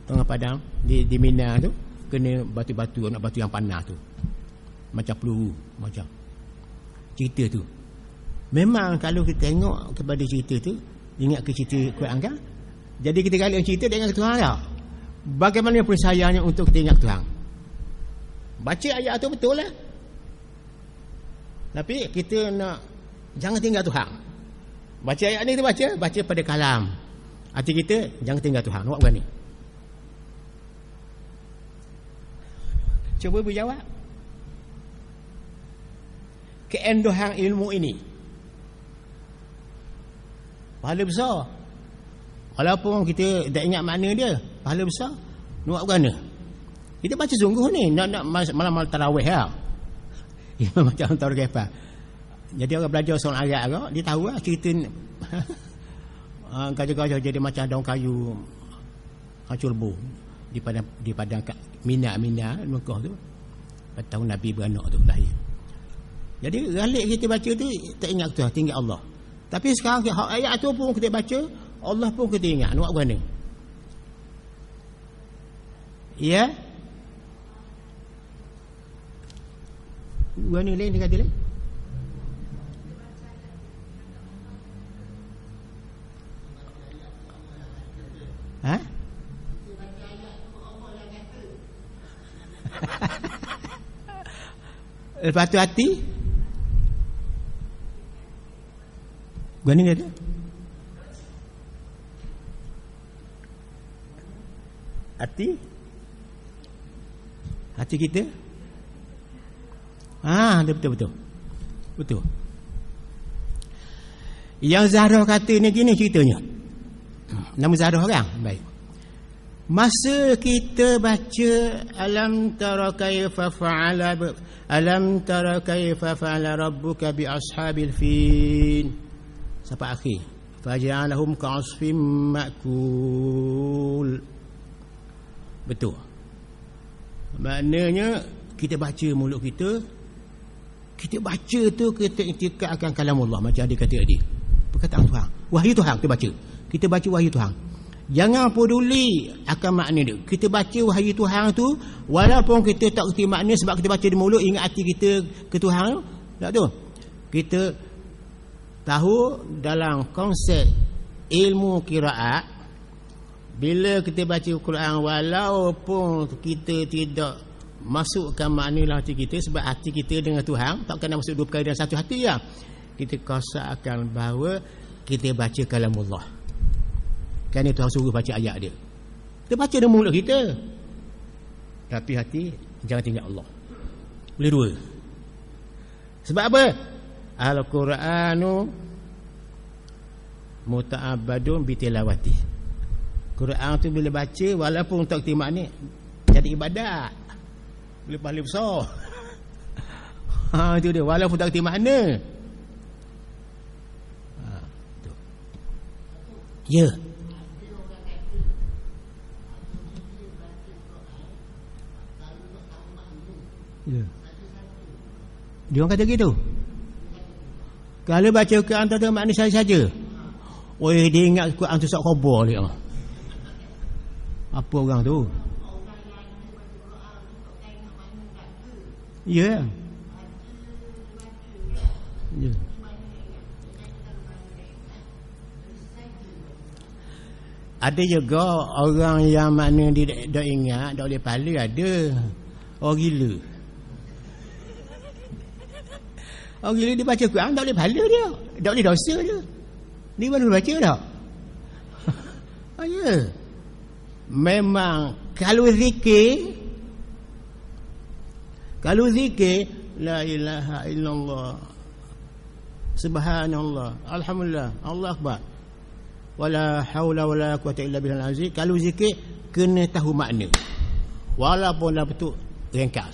tengah padang di Mina tu kena batu-batu, nak batu yang panas tu. Macam peluru, macam cerita tu. Memang kalau kita tengok kepada cerita tu, ingat ke cerita Quran kan? Jadi kita kali cerita dia ingat ke Tuhan tak? Bagaimana persayangnya untuk kita ingat Tuhan? Baca ayat tu betul lah. Tapi kita nak jangan tinggal Tuhan. Baca ayat ni kita baca pada kalam. Hati kita jangan tinggal Tuhan. Nampak bukan ni? Cuba berjawab. Keendohan ilmu ini pahala besar. Walaupun kita tak ingat makna dia, pahala besar. Nak bukan ni? Kita baca sungguh ni, nak malam-malam tarawih lah. Macam tahu apa. Jadi orang belajar soal Arab agak, dia tahu lah cerita gajah-gajah jadi macam daun kayu hancur lebu di padang Mina Mekah tu. Tahun Nabi beranak tu lahir. Jadi galik kita baca tu tak ingat Tuhan, tinggal Allah. Tapi sekarang ayat tu pun kita baca, Allah pun kita ingat. Nampak bukan ni? Ya? Bukan ni lain dia kata lain. Ha? Lepas tu hati bukan ni kata hati kita betul. Yang Zahra kata ni gini ceritanya. Nama Zahra orang baik. Masa kita baca alam tara kaifa fa'ala rabbuka bi ashabil fil sampai akhir faja'alahum ka'asfim ma'kul. Betul. Maknanya kita baca mulut kita baca tu kita iktikad akan kalam Allah macam dia kata tadi. Perkataan Tuhan, wahyu Tuhan kita baca wahyu Tuhan. Jangan peduli akan makna dia. Kita baca wahyu Tuhan tu walaupun kita tak kerti makna sebab kita baca di mulut, ingat hati kita ke Tuhan tak tu. Kita tahu dalam konsep ilmu qiraat, bila kita baca Quran walaupun kita tidak masukkan makna dalam hati kita sebab hati kita dengan Tuhan tak kena masuk dua perkara dalam satu hati ya. Kita kosakan bahawa kita baca kalamullah. Kerana Tuhan suruh baca ayat dia. Kita baca dengan mulut kita. Tapi hati jangan tinggal Allah. Boleh dua. Sebab apa? Al-Quranu muta'abbadun bitilawati. Quran tu bila baca walaupun tak kerti makna jadi ibadat. Boleh pahala besar. Itu dia walaupun tak kerti makna. Ya. Ya. Dia orang kata gitu. Kalau baca Quran tak tahu makna saja. Oi, dia ingat Quran tu sok khabar dia. Apa orang tu? Ya. Ya. Ada juga orang yang makna dia tak ingat, tak boleh pahala ada. Orang gila. Orang gila dia baca Quran tak boleh pahala dia, tak boleh dosa dia. Dia baru baca tak? Ya. Memang kalau zikir la ilaha illallah subhanallah alhamdulillah Allah akbar wala haula wala quwata illa billahil azim. Kalau zikir kena tahu makna walaupun dalam bentuk ringkas.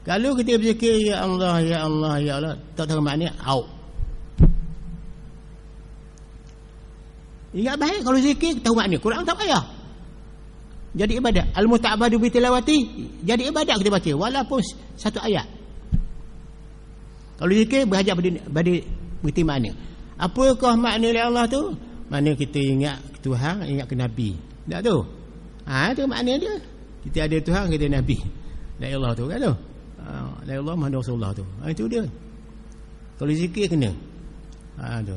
Kalau kita berzikir ya Allah ya Allah ya Allah tak tahu makna out. Ingat baik kalau zikir tahu makna. Quran tak payah. jadi ibadat. Al-muta'abbadu bi tilawati, jadi ibadat kita baca walaupun satu ayat. Kalau zikir berhajat pada berarti makna. Apakah makna la Allah tu? Makna kita ingat Tuhan, ingat ke Nabi. Tak tu? Itu makna dia. Kita ada Tuhan, kita ada Nabi. La Allah tu kan tu? La Allah Muhammad Rasulullah tu. Itu dia. Kalau zikir kena. Tu.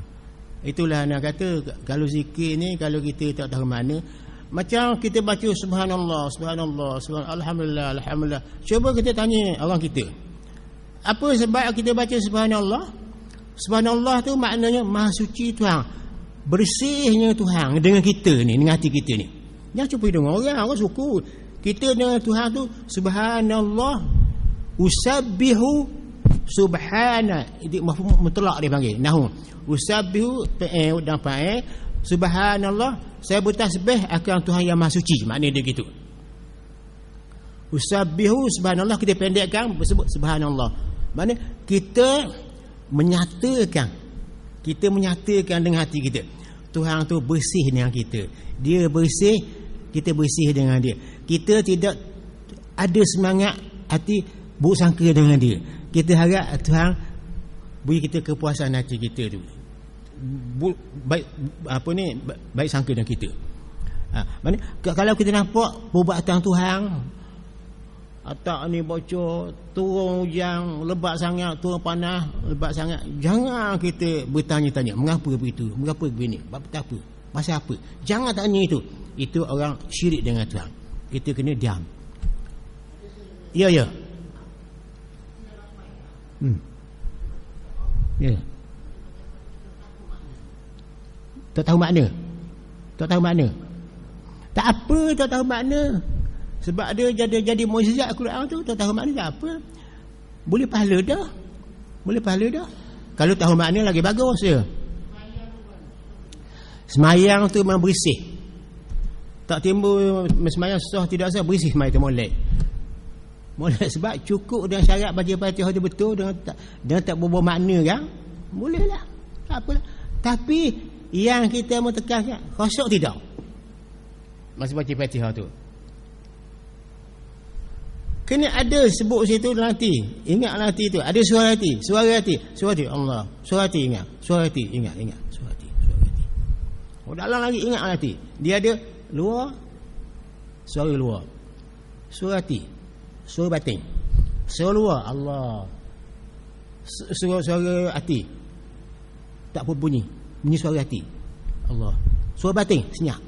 Itulah nak kata kalau zikir ni kalau kita tak tahu makna, macam kita baca subhanallah, subhanallah, alhamdulillah, alhamdulillah. Cuba kita tanya orang kita. Apa sebab kita baca subhanallah? Subhanallah tu maknanya maha suci Tuhan. Bersihnya Tuhan dengan kita ni, dengan hati kita ni. Jangan cuba dengar orang suku. Kita dengan Tuhan tu subhanallah, usabbihu subhana. Ini mafhum mutlak dia panggil. Nahu. Usabbihu dan fa'il subhanallah, saya bertasbih akan Tuhan yang maha suci. Maknanya dia gitu. Usabbihu subhanallah, kita pendekkan bersebut subhanallah. Maknanya kita menyatakan dengan hati kita Tuhan tu bersih dengan kita. Dia bersih, kita bersih dengan dia. Kita tidak ada semangat hati buruk sangka dengan dia. Kita harap Tuhan beri kita kepuasan hati kita tu. Baik sangka dengan kita. Maknanya kalau kita nampak perbuatan Tuhan, atak ni bocor, turun hujan, lebat sangat, turun panas, lebat sangat, jangan kita bertanya-tanya mengapa begitu, mengapa begini, apa, pasal apa. Jangan tanya itu. Itu orang syirik dengan Tuhan. Kita kena diam. Ya. Ya. Tak tahu makna. Tak apa tak tahu makna. Sebab dia jadi mukjizat Al-Quran tu, tak tahu makna tak apa. Boleh pahala dah. Kalau tahu makna lagi bagus je. Semayang tu memang bersih. Tak timbul semayang susah tidak sah, bersih semayang tu molek sebab cukup dengan syarat baca Fatihah tu betul, dengan tak berbuah makna kan, bolehlah, tak apalah. Tapi yang kita mahu tekankan, khusyuk tidak masa baca Fatihah tu. Kena ada sebut situ nanti. Ingatlah hati tu. Ada suara hati. Allah. Suara hati ingat. Suara hati. Oh, dalam lagi ingat hati. Dia ada luar. Suara luar. Suara hati. Suara batin. Suara luar. Allah. Suara hati. Tak berbunyi. Bunyi suara hati. Allah. Suara batin. Senyap.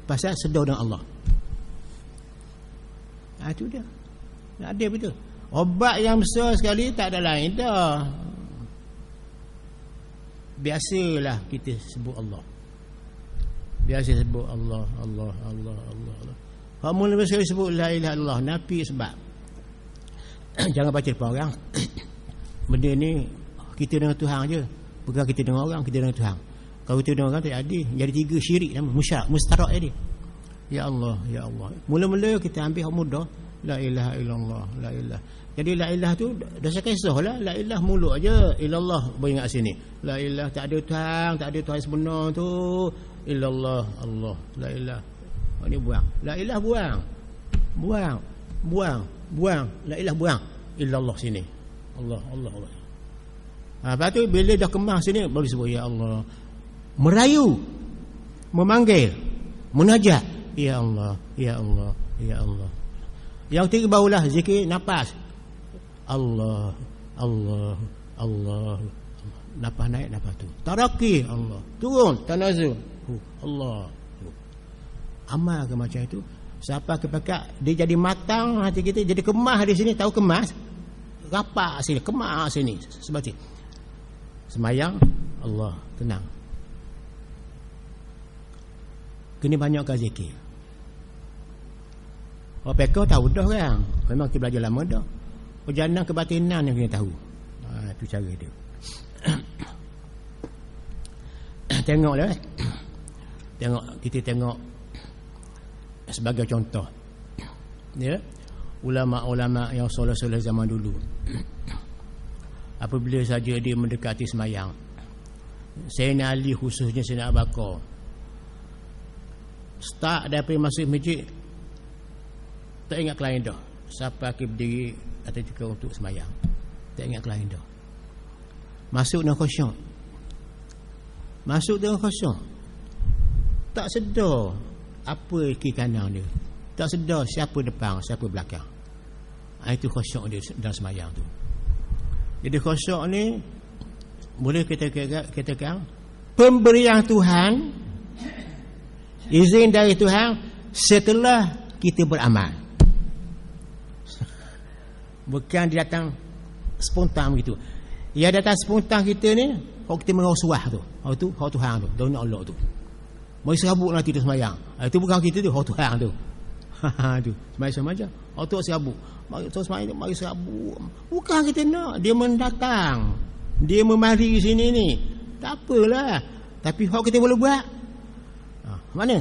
Pasal sedar dengan Allah. Itu dia. Ada betul. Obat yang besar sekali tak ada lain dah. Biasalah kita sebut Allah. Biasa sebut Allah. Kamu lebih sekali sebut la ilaha illallah. Nafi sebab jangan baca depan orang. Benda ni kita dengan Tuhan je. Bukan kita dengan orang, kita dengan Tuhan. Kalau kita dengan orang tak ada. Jadi 3 syirik nama. Mustarak jadi. Ya Allah. Mula-mula kita ambil hak mudah. La ilaha illallah, la ilah. Jadi la ilah tu dah saya kisahlah. La ilah mulut aja, illallah beringat sini. La ilah tak ada Tuhan sebenar tu. Illallah, Allah, la ilah. Ini buang. La ilah buang. La ilah buang. Illallah sini. Allah. Lepas tu bila dah kemas sini baru sebut ya Allah. Merayu, memanggil, munajat. Ya Allah. Yang 3 barulah zikir nafas. Allah. Nafas naik, nafas tu. Taraki Allah. Turun, tanazul. Allah. Amalkan macam itu. Siapa kepakat dia jadi matang hati kita, jadi kemas di sini, tahu kemas? Rapak sini, kemas sini. Sebab itu. Semayang Allah, tenang. Kena banyakkan zikir. Orang pekor tahu dah kan. Memang kita belajar lama dah. Perjalanan kebatinan yang kita tahu. Itu cara dia. Tengoklah. Kita tengok sebagai contoh. Ya. Ulama-ulama yang soleh-soleh zaman dulu. Apabila saja dia mendekati semayang. Sayyidina Ali khususnya Sayyidina Abu Bakar. Start daripada masuk masjid, Tak ingat lain dah. Siapa ke berdiri atau juga untuk sembahyang. Tak ingat lain dah. Masuk dengan khusyuk. Masuk dengan khusyuk. Tak sedar apa kiri kanan dia. Tak sedar siapa depan, siapa belakang. Itu khusyuk dia dalam sembahyang tu. Jadi khusyuk ni boleh kita katakan pemberian Tuhan, izin dari Tuhan setelah kita beramal. Bukan dia datang spontan begitu. Ia datang spontan kita ni, kalau kita merasuah tu. Itu hak Tuhan tu, daun Allah tu. Mari serabut nanti tu sembahyang. Itu bukan kita tu, hak Tuhan tu. Tu, sembahyang sama aja. Hak tu serabut. Mari sembahyang, mari serabut. Bukan kita nak, dia mendatang. Dia memari sini ni. Tak apalah. Tapi hak kita boleh buat. Mana?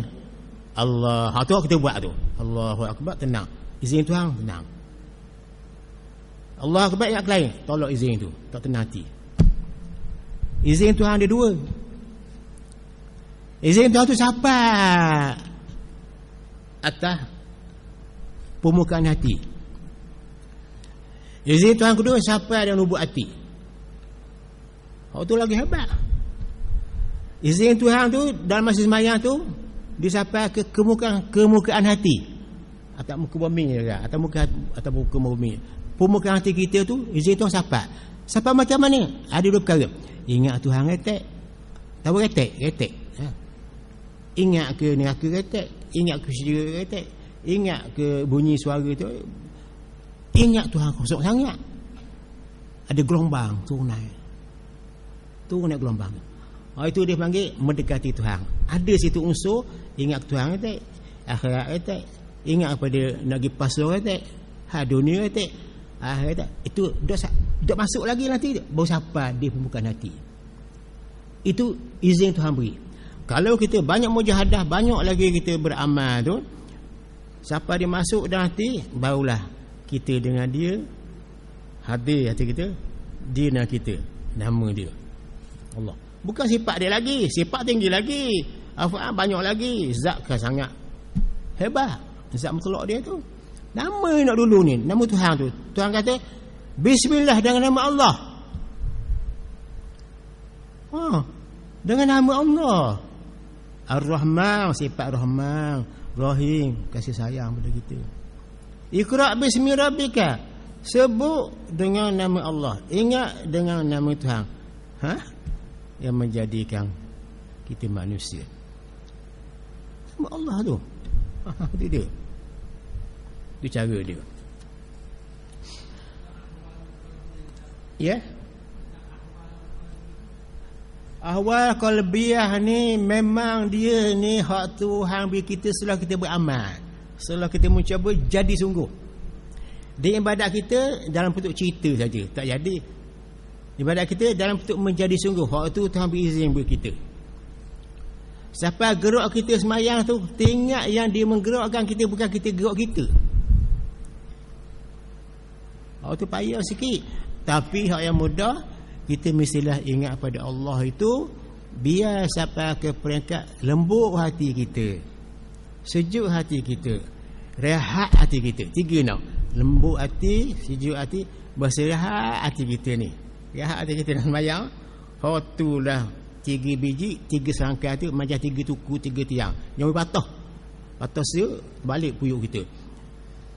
Allah, hak tu kita buat tu. Allahu akbar, tenang. Izin Tuhan, tenang. Allah akbar yang lain, tolak izin tu, tak tenang hati. Izin Tuhan ada dua. Izin Tuhan tu siapa? Atas permukaan hati. Izin Tuhan kedua siapa yang lubuk hati. Hak tu lagi hebat. Izin Tuhan tu dalam masa sembahyang tu disampai ke kemukaan hati. Atas muka bumi juga, atas muka bumi. Permukaan hati kita tu izin Tuhan siapa? Siapa macam mana? Ada dua perkara. Ingat Tuhan retek. Tahu retek? Retek. Ingat ke neraka retek? Ingat ke syurga retek? Ingat ke bunyi suara tu? Ingat Tuhan kosong sangat. Ada gelombang turun naik. Turun naik gelombang. Itu dia panggil mendekati Tuhan. Ada situ unsur ingat Tuhan retek, akhirat retek, ingat pada nak pergi pasal retek, dunia retek, akhirat retek. Itu dah masuk lagi nanti baru siapa di permukaan hati. Itu izin Tuhan beri. Kalau kita banyak mujahadah, banyak lagi kita beramal tu, siapa dia masuk dalam hati, barulah kita dengan dia hadir hati kita, dia dengan kita, nama dia Allah. Bukan sifat dia lagi, sifat tinggi lagi, af'al banyak lagi, zat kan sangat hebat, zat mutlak dia tu. Nama nak dulu ni, nama Tuhan tu. Tuhan kata bismillah dengan nama Allah. Dengan nama Allah. Ar-Rahman, sifat Rahman, Rahim, kasih sayang pada kita. Iqra' bismi rabbika, sebut dengan nama Allah, ingat dengan nama Tuhan. Yang menjadikan kita manusia. Nama Allah tu. Itu dia. Itu cara dia. Ya. Ahwal qalbiyah ni memang dia ni hak Tuhan bagi kita setelah kita beramal. Setelah kita mencuba jadi sungguh. Di ibadat kita dalam bentuk cerita saja, tak jadi. Ibadat kita dalam bentuk menjadi sungguh. Hak tu Tuhan beri izin bagi kita. Siapa gerak kita semayang tu, ingat yang dia menggerakkan kita, bukan kita gerak kita. Hak tu payah sikit. Tapi hak yang mudah, kita mestilah ingat pada Allah itu, biar sampai ke peringkat lembut hati kita, sejuk hati kita, rehat hati kita. Tiga nak. Lembut hati, sejuk hati, berserahat hati kita ni. Rehat hati kita dalam sembahyang. Itulah 3 biji, 3 serangkai tu macam 3 tuku, 3 tiang. Yang patah. Patah siuk, balik puyuk kita.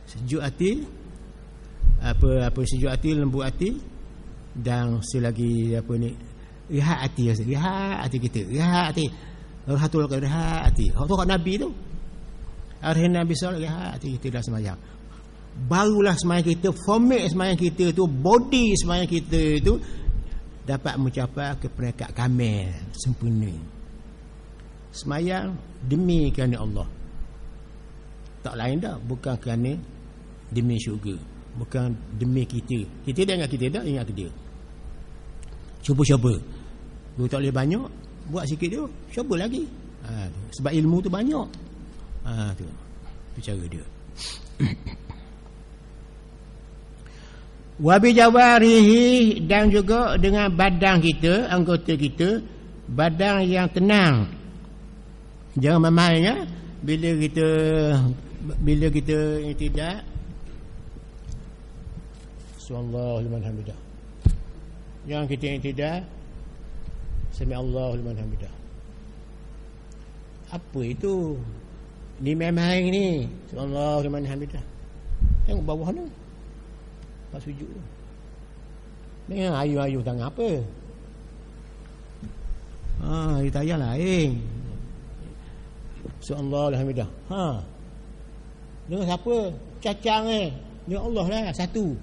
Sejuk hati, apa sejuk hati, lembut hati, dan selagi apa ni, rehat hati kita, rehat hati, rehat hati. Hak tu kat Nabi tu, arahan Nabi sallallahu rehat hati kita dah sembahyang. Barulah sembahyang kita, format sembahyang kita tu, body sembahyang kita tu dapat mencapai ke peringkat kamil, sempurna. Sembahyang demi kerana Allah, tak lain dah, bukan kerana demi syurga, bukan demi kita. Kita dah ingat kita dah, ingat ke dia. Cuba-cuba. Lu tak boleh banyak, buat sikit dia, cuba lagi. Sebab ilmu tu banyak. Tu cara dia. Wa bi jawarihi, dan juga dengan badan kita, anggota kita, badan yang tenang. Jangan main-main ya. Bila kita bila kita i'tidal, Allahu liman hamidah. Yang kita i'tidal, sami Allahu liman hamidah. Apa itu? Ni memang ni, Allahu liman hamidah. Tengok bawah ni. Pas sujud tu. Ni ayu-ayu tangan apa? Dia tayang lain. Allahu liman hamidah. Dengan siapa? Cacang Ni Allah lah satu.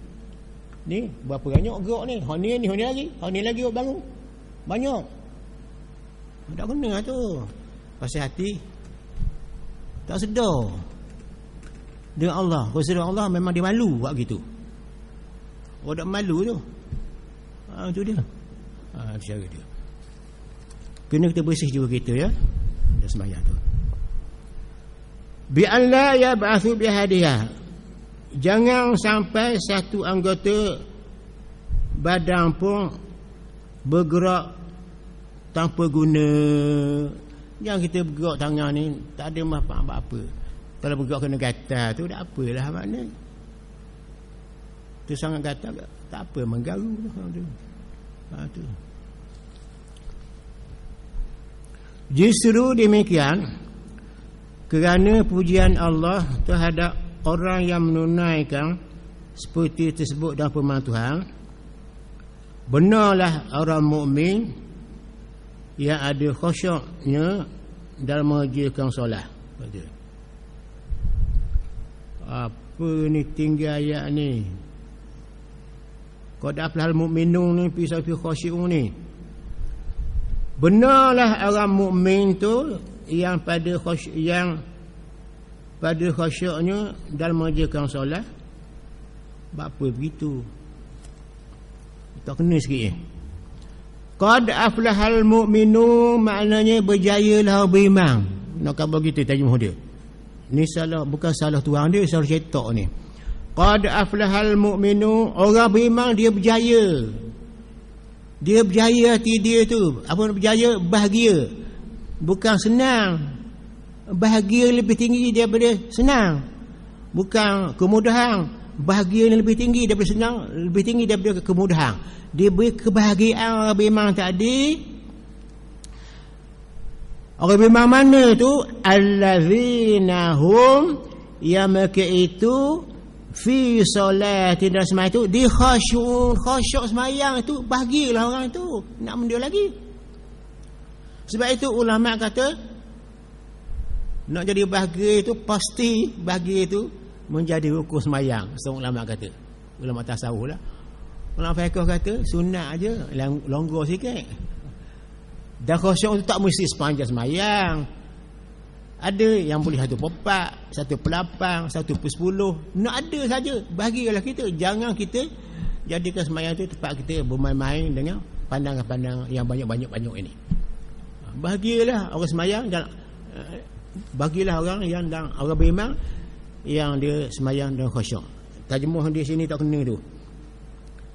Ni berapa banyak gerak ni? Hak ni lagi. Hak ni lagi bangun. Banyak. Tak kena tu. Pasal hati tak sedar dengan Allah. Kalau sedar Allah memang dia malu buat gitu. Orang tak malu tu. Tu dia. Cara dia. Kena kita bersih jiwa kita ya. Dah sembahyang tu. Bi an la yab'athu bi hadiyah. Jangan sampai satu anggota badan pun bergerak tanpa guna. Jangan kita bergerak tangan ni tak ada manfaat apa-apa. Kalau bergerak kena gatal tu tak apalah makna. Tu sangat gatal tak apa mengganggu tu. Tu. Justru demikian kerana pujian Allah terhadap orang yang menunaikan seperti tersebut dalam firman Tuhan, benarlah orang mukmin yang ada khusyuknya dalam mengerjakan solat. Apa ni tinggi ayat ni? Qad aflahal mu'minun ni fi khusyuk ni. Benarlah orang mukmin tu yang pada khusyuknya dalam mengerjakan solat. Apa begitu? Tak kena sikit Qad aflahal mu'minun maknanya berjayalah beriman. Nak khabar kita terjemah dia. Ni salah, bukan salah tuang dia, salah cetak ni. Qad aflahal mu'minun, orang beriman dia berjaya. Dia berjaya hati dia tu. Apa berjaya? Bahagia. Bukan senang. Bahagia lebih tinggi daripada senang. Bukan kemudahan. Bahagia yang lebih tinggi daripada senang, lebih tinggi daripada kemudahan. Dia beri kebahagiaan orang beriman tadi. Orang beriman mana tu? Allazina hum, yang mereka itu fi solati, dalam sembahyang itu di khusyuk sembahyang itu. Bahagialah orang itu. Nak mendia lagi. Sebab itu ulama kata nak jadi bahagia itu pasti bahagia itu menjadi rukun sembahyang. Semua ulama kata. Ulama tasawuf lah. Ulama fiqh kata sunat aja, longgar sikit. Dan khusyuk itu tak mesti sepanjang sembahyang. Ada yang boleh 1/4, 1/8, 1/10. Nak ada saja. Bahagialah kita. Jangan kita jadikan sembahyang itu tempat kita bermain-main dengan pandangan-pandangan yang banyak-banyak ini. Bahagialah orang sembahyang dan bagilah orang yang orang beriman yang dia sembahyang dan khusyuk. Terjemah di sini tak kena tu.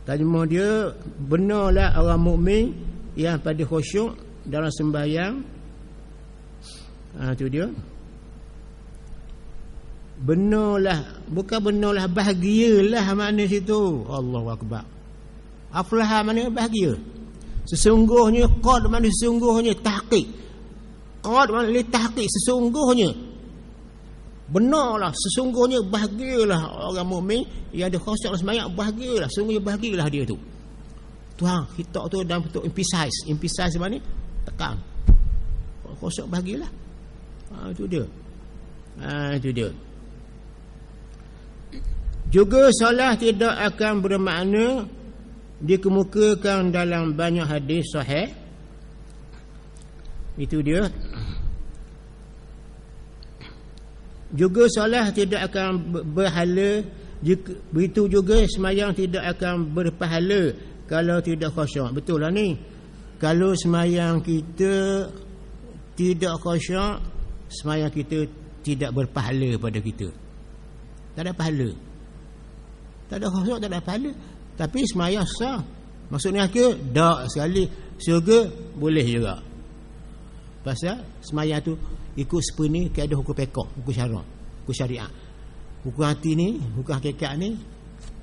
Terjemah dia, benarlah orang mukmin yang pada khusyuk dalam sembahyang. Tu dia. Benarlah, bukan benarlah, bahagialah makna situ. Allahu akbar. Aflah makna bahagia. Sesungguhnya, qad makna sesungguhnya, tahqiq. Qad makna tahqiq, sesungguhnya. Benarlah, sesungguhnya bahagialah orang mukmin yang ada khusyuk dalam sembahyang. Bahagialah, sesungguhnya bahagialah dia tu. Tuhan, kita tu dalam bentuk emphasize mana? Tekan. Khusyuk bahagialah. Itu dia. Itu dia. Juga solat tidak akan bermakna dikemukakan dalam banyak hadis sahih. Itu dia. Juga solat tidak akan berhala, begitu juga sembahyang tidak akan berpahala kalau tidak khusyuk. Betul lah ni. Kalau sembahyang kita tidak khusyuk, sembahyang kita tidak berpahala pada kita. Tak ada pahala. Tak ada khusyuk, tak ada pahala. Tapi sembahyang sah. Maksudnya ke? Tak sekali. Syurga boleh juga. Pasal sembahyang tu ikut sepenuhnya keadaan hukum fiqh, hukum syarak. hukum syariat. Hukum hati ni, hukum hakikat ni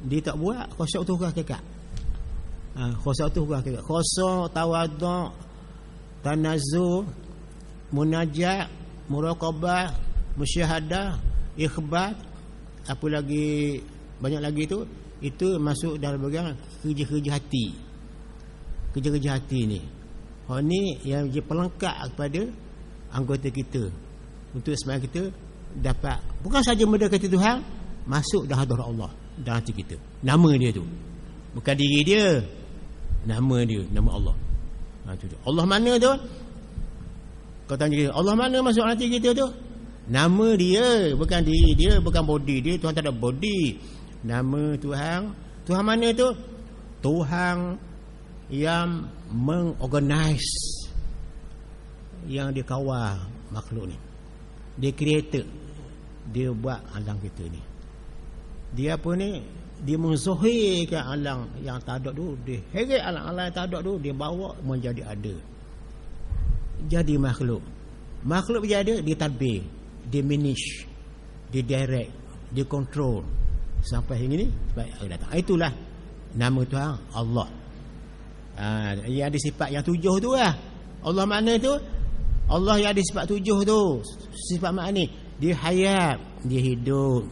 dia tak buat. Khusyuk tu hukum hakikat. Khusyuk tu hukum hakikat. Khusyuk, tawaduk, tanazzuh, munajat, muraqabah, musyahadah, ikhbat, apa lagi, banyak lagi tu, itu masuk dalam bahagian kerja-kerja hati. Kerja-kerja hati ni, ni yang jadi pelengkap kepada anggota kita untuk supaya kita dapat bukan saja mendekati Tuhan, masuk dalam hadirat Allah dalam hati kita. Nama dia tu, bukan diri dia, nama dia, nama Allah. Allah mana tu? Kau tanya dia, Allah mana masuk hati kita tu? Nama dia, bukan diri dia, bukan body dia. Tuhan tak ada body. Nama Tuhan. Tuhan mana tu? Tuhan yang mengorganize, yang dia kawal makhluk ni. Dia creator. Dia buat alam kita ni. Dia apa ni? Dia menzuhirkan alam yang tak ada tu. Dia heret alam-alam yang tak ada tu, dia bawa menjadi ada. Jadi makhluk. Makhluk berjaya, dia tadbir, dia manage, dia direct, dia control sampai hari ni baik akan datang. Itulah nama Tuhan Allah. Yang ada sifat yang 7 tu lah. Allah makna tu, Allah yang ada sifat 7 tu. Sifat makna dia hayat, dia hidup.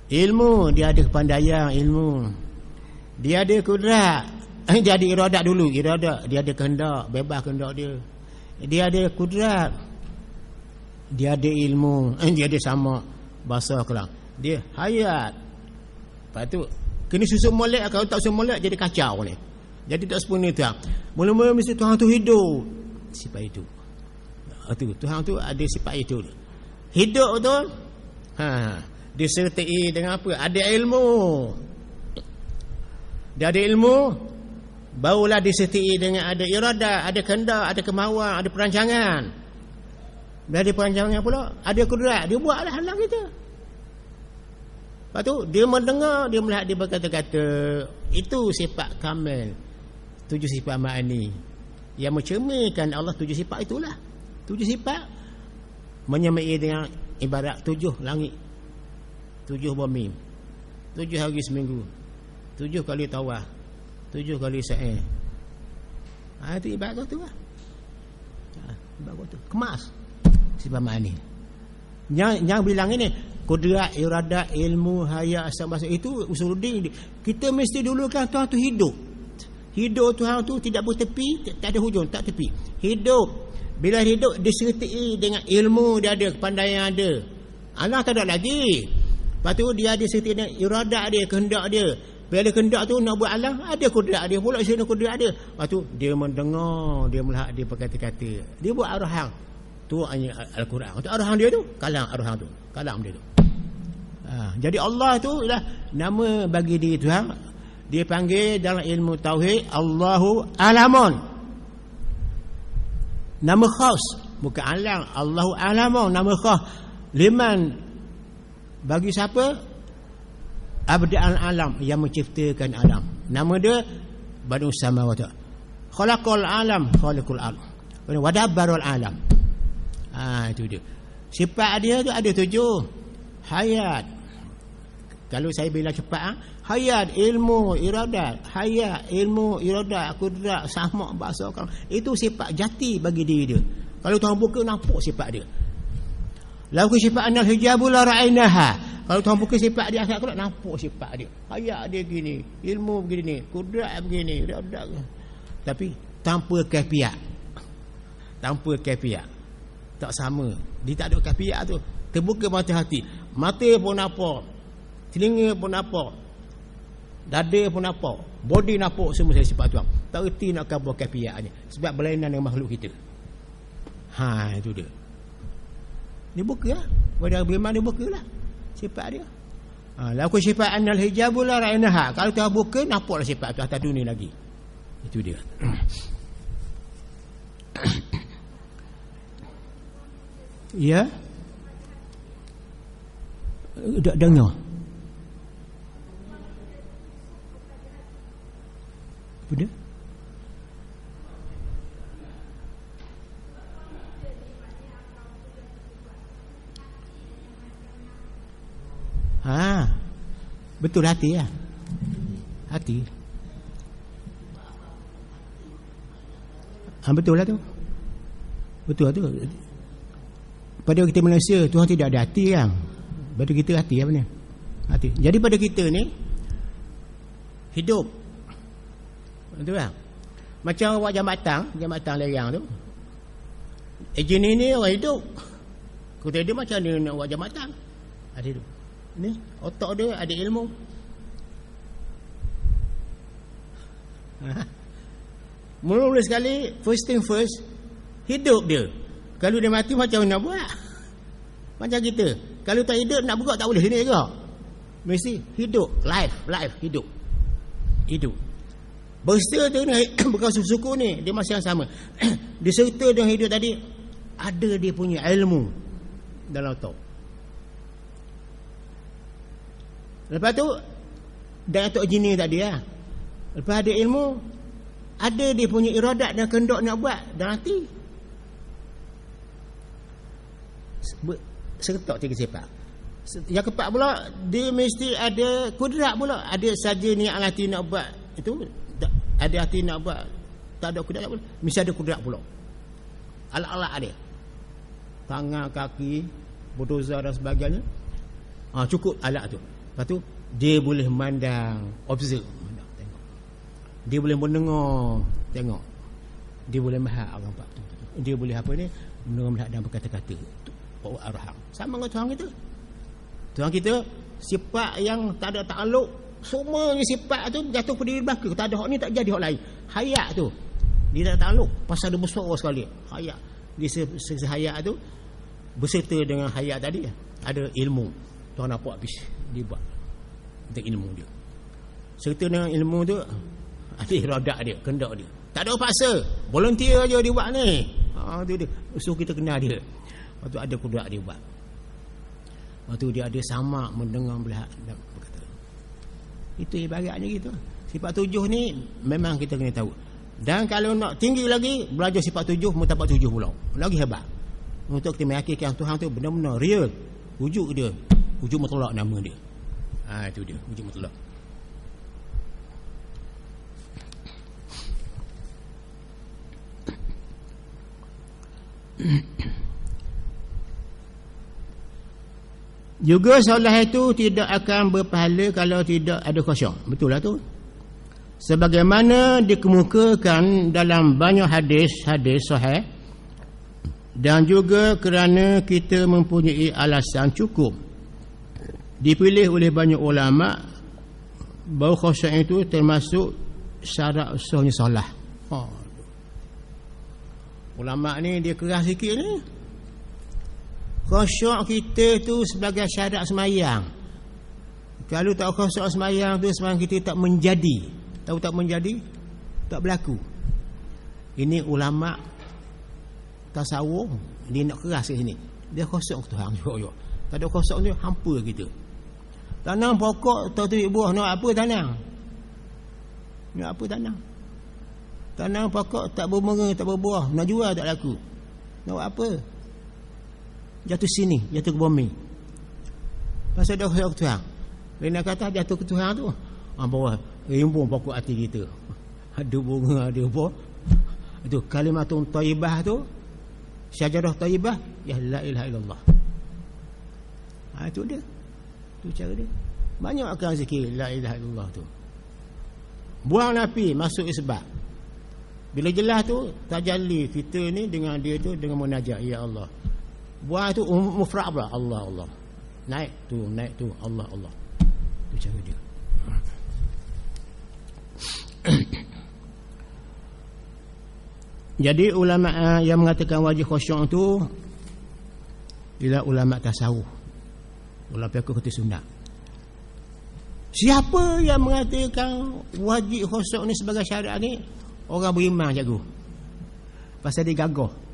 Ilmu, dia ada kepandaian ilmu. Dia ada kudrat. Dia ada iradat dulu, iradat. Dia ada kehendak, bebas kehendak dia. Dia ada kudrat. Dia ada ilmu. Dia ada sama bahasa kelang. Dia hayat. Lepas tu kena susun molek. Kalau tak susun molek jadi kacau ni. Jadi tak sempurna Tuhan. Mula-mula mesti Tuhan tu hidup. Sifat itu. Tuhan tu ada sifat itu. Hidup tu disertai dengan apa? Ada ilmu. Dia ada ilmu, barulah disertai dengan ada iradat, ada kehendak, ada kemauan, ada perancangan. Bila ada perancangan pula, ada kudrat, dia buatlah halang kita. Lepas tu dia mendengar, dia melihat, dia berkata-kata. Itu sifat kamil. 7 sifat ma'ani yang mencerminkan Allah. 7 sifat itulah. 7 sifat menyamai dengan ibarat 7 langit, 7 bumi, 7 hari seminggu, 7 kali tawaf, 7 kali sa'i. Itu ibarat tu lah. Ibarat tu kemas sifat ma'ani. Yang bilang ini kudrat, iradat, ilmu, hayat, asal bahasa, itu usuluddin. Kita mesti dulu kan Tuhan tu hidup. Hidup Tuhan tu tidak bertepi, tak ada hujung, tak tepi. Hidup. Bila hidup disertai dengan ilmu dia ada, kepandaian ada. Allah tak ada lagi. Lepas tu dia ada sertai dengan iradat dia, kehendak dia. Bila ada kehendak tu nak buat alam, ada kudrat dia pula, sini kudrat dia. Lepas tu dia mendengar, dia melihat, dia berkata-kata. Dia buat arahan. Tu Al-Quran. Untuk arahan dia tu, kalam arahan tu. Kalam dia tu. Jadi Allah tu ialah nama bagi diri Tuhan. Dia panggil dalam ilmu tauhid Allahu Alamun. Nama khas, bukan alam. Allahu Alamun, nama khas. Liman, bagi siapa? Abda'al alam, yang menciptakan alam. Nama dia Banu Samawati. Khalaqal alam, khaliqul alam. Wadabbarul alam. Itu dia. Sifat dia tu ada 7. Hayat. Kalau saya bilang cepat, hayat, ilmu, iradat. Hayat, ilmu, iradat, kudrat, sama bahasa orang. Itu sifat jati bagi diri dia. Kalau Tuhan buka, nampak sifat dia. Lalu sifat anal hijabu la ra'ainaha. Kalau Tuhan buka sifat dia akhirat, nampak sifat dia. Hayat dia gini, ilmu begini, kudrat begini, iradat. Tapi tanpa kaifiat. Tanpa kaifiat. Tak sama. Dia tak ada kaifiat tu. Terbuka mata hati. Mata pun nampak, telinga pun nampak, dada pun nampak, body nampak, semua saya sifat Tuhan. Tak erti nak kabur kaifiatnya. Sebab berlainan dengan makhluk kita. Itu dia. Dia buka lah. Pada beriman dia buka lah sifat dia. Laku sifat annal hijabu la ra'inaha. Kalau Tuhan buka, nampaklah sifat tu atas dunia lagi. Itu dia. Ya. Tak dengar. Apa dia? Betul hati ya. Hati. Betul lah tu. Betul tu. Pada kita manusia, Tuhan tidak ada hati kan. Pada kita hati apa ni? Hati. Jadi pada kita ni hidup. Betul tak? Macam awak jambatan lerang tu. Jenis ni orang hidup. Kita dia macam ni nak buat jambatan. Ada tu. Ni otak dia ada ilmu. Mula-mula sekali, first thing first, hidup dia. Kalau dia mati macam mana nak buat? Macam kita. Kalau tak hidup nak bergerak tak boleh sini juga. Mesti hidup, life, hidup. Berserta tu ni bukan suku ni, dia masih yang sama. Diserta dengan hidup tadi ada dia punya ilmu dalam otak. Lepas tu dan otak jenis tadi lah. Lepas ada ilmu, ada dia punya iradat dan kehendak nak buat dalam hati. Sertak tiga sifat. Yang keempat pula, dia mesti ada kudrat pula. Ada saja niat hati nak buat itu, ada hati nak buat, tak ada kudrat pula. Mesti ada kudrat pula. Alat-alat dia, tangan, kaki, bulldozer dan sebagainya. Cukup alat tu. Lepas tu dia boleh memandang, observe, tengok. Dia boleh mendengar, tengok. Dia boleh melihat orang nampak tu. Dia boleh apa ni? Mendengar, melihat dan berkata-kata. Bawa arham. Sama dengan Tuhan kita. Tuhan kita sifat yang tak ada takluk. Semuanya sifat tu jatuh pada diri belaka. Tak ada hak ni, tak jadi hak lain. Hayat tu dia tak takluk. Pasal dia besar sekali. Hayat. Di sisi hayat tu berserta dengan hayat tadi ada ilmu. Tuhan nak buat habis. Dia buat untuk ilmu dia. Serta dengan ilmu tu ada iradat dia, kehendak dia. Tak ada paksa. Volunteer je dia buat ni. Tu dia. Suruh kita kenal dia. Lepas tu ada kudrat dia buat. Lepas tu dia ada samak, mendengar, melihat dan berkata. Itu ibaratnya gitu. Sifat 7 ni memang kita kena tahu. Dan kalau nak tinggi lagi, belajar sifat 7, mutabat 7 pula. Lagi hebat. Untuk kita meyakinkan Tuhan tu benar-benar real. Wujud dia. Wujud mutlak nama dia. Itu dia. Wujud mutlak. Juga solat itu tidak akan berpahala kalau tidak ada khusyuk. Betul lah tu. Sebagaimana dikemukakan dalam banyak hadis sahih, dan juga kerana kita mempunyai alasan cukup dipilih oleh banyak ulama bahawa khusyuk itu termasuk syarat sahnya solat. Ulama ni dia keras sikit ni. Khusyuk kita tu sebagai syarat semayang. Kalau tak khusyuk semayang tu, semayang kita tak menjadi. Tahu tak menjadi? Tak berlaku. Ini ulama tasawuf, dia nak keras kat sini. Dia khusyuk Tuhan juga. Tak ada khusyuk ni hampa kita. Tanam pokok tak tuik buah, nak apa tanam? Nak apa tanam? Tanam pokok tak bermenga, tak berbuah, nak jual tak laku. Nak buat apa? Jatuh sini, jatuh ke bumi. Pasal dah khusyuk Tuhan. Bila nak kata jatuh ke Tuhan tu, bawah rimbun pokok hati kita. Ada bunga, ada buah. Itu kalimatun thayyibah tu, syajarah thayyibah, ya la ilaha illallah. Itu dia. Itu cara dia. Banyak akan zikir la ilaha illallah tu. Buang napi, masuk isbat. Bila jelas tu tajalli kita ni dengan dia tu, dengan munajat ya Allah. Buat tu mufrad pula, Allah Allah. Naik tu Allah Allah. Itu cara dia. Jadi ulama yang mengatakan wajib khusyuk tu ialah ulama tasawuf. Ulama fiqh kata sunat. Siapa yang mengatakan wajib khusyuk ni sebagai syarat ni? Orang beriman cikgu. Pasal dia gagah.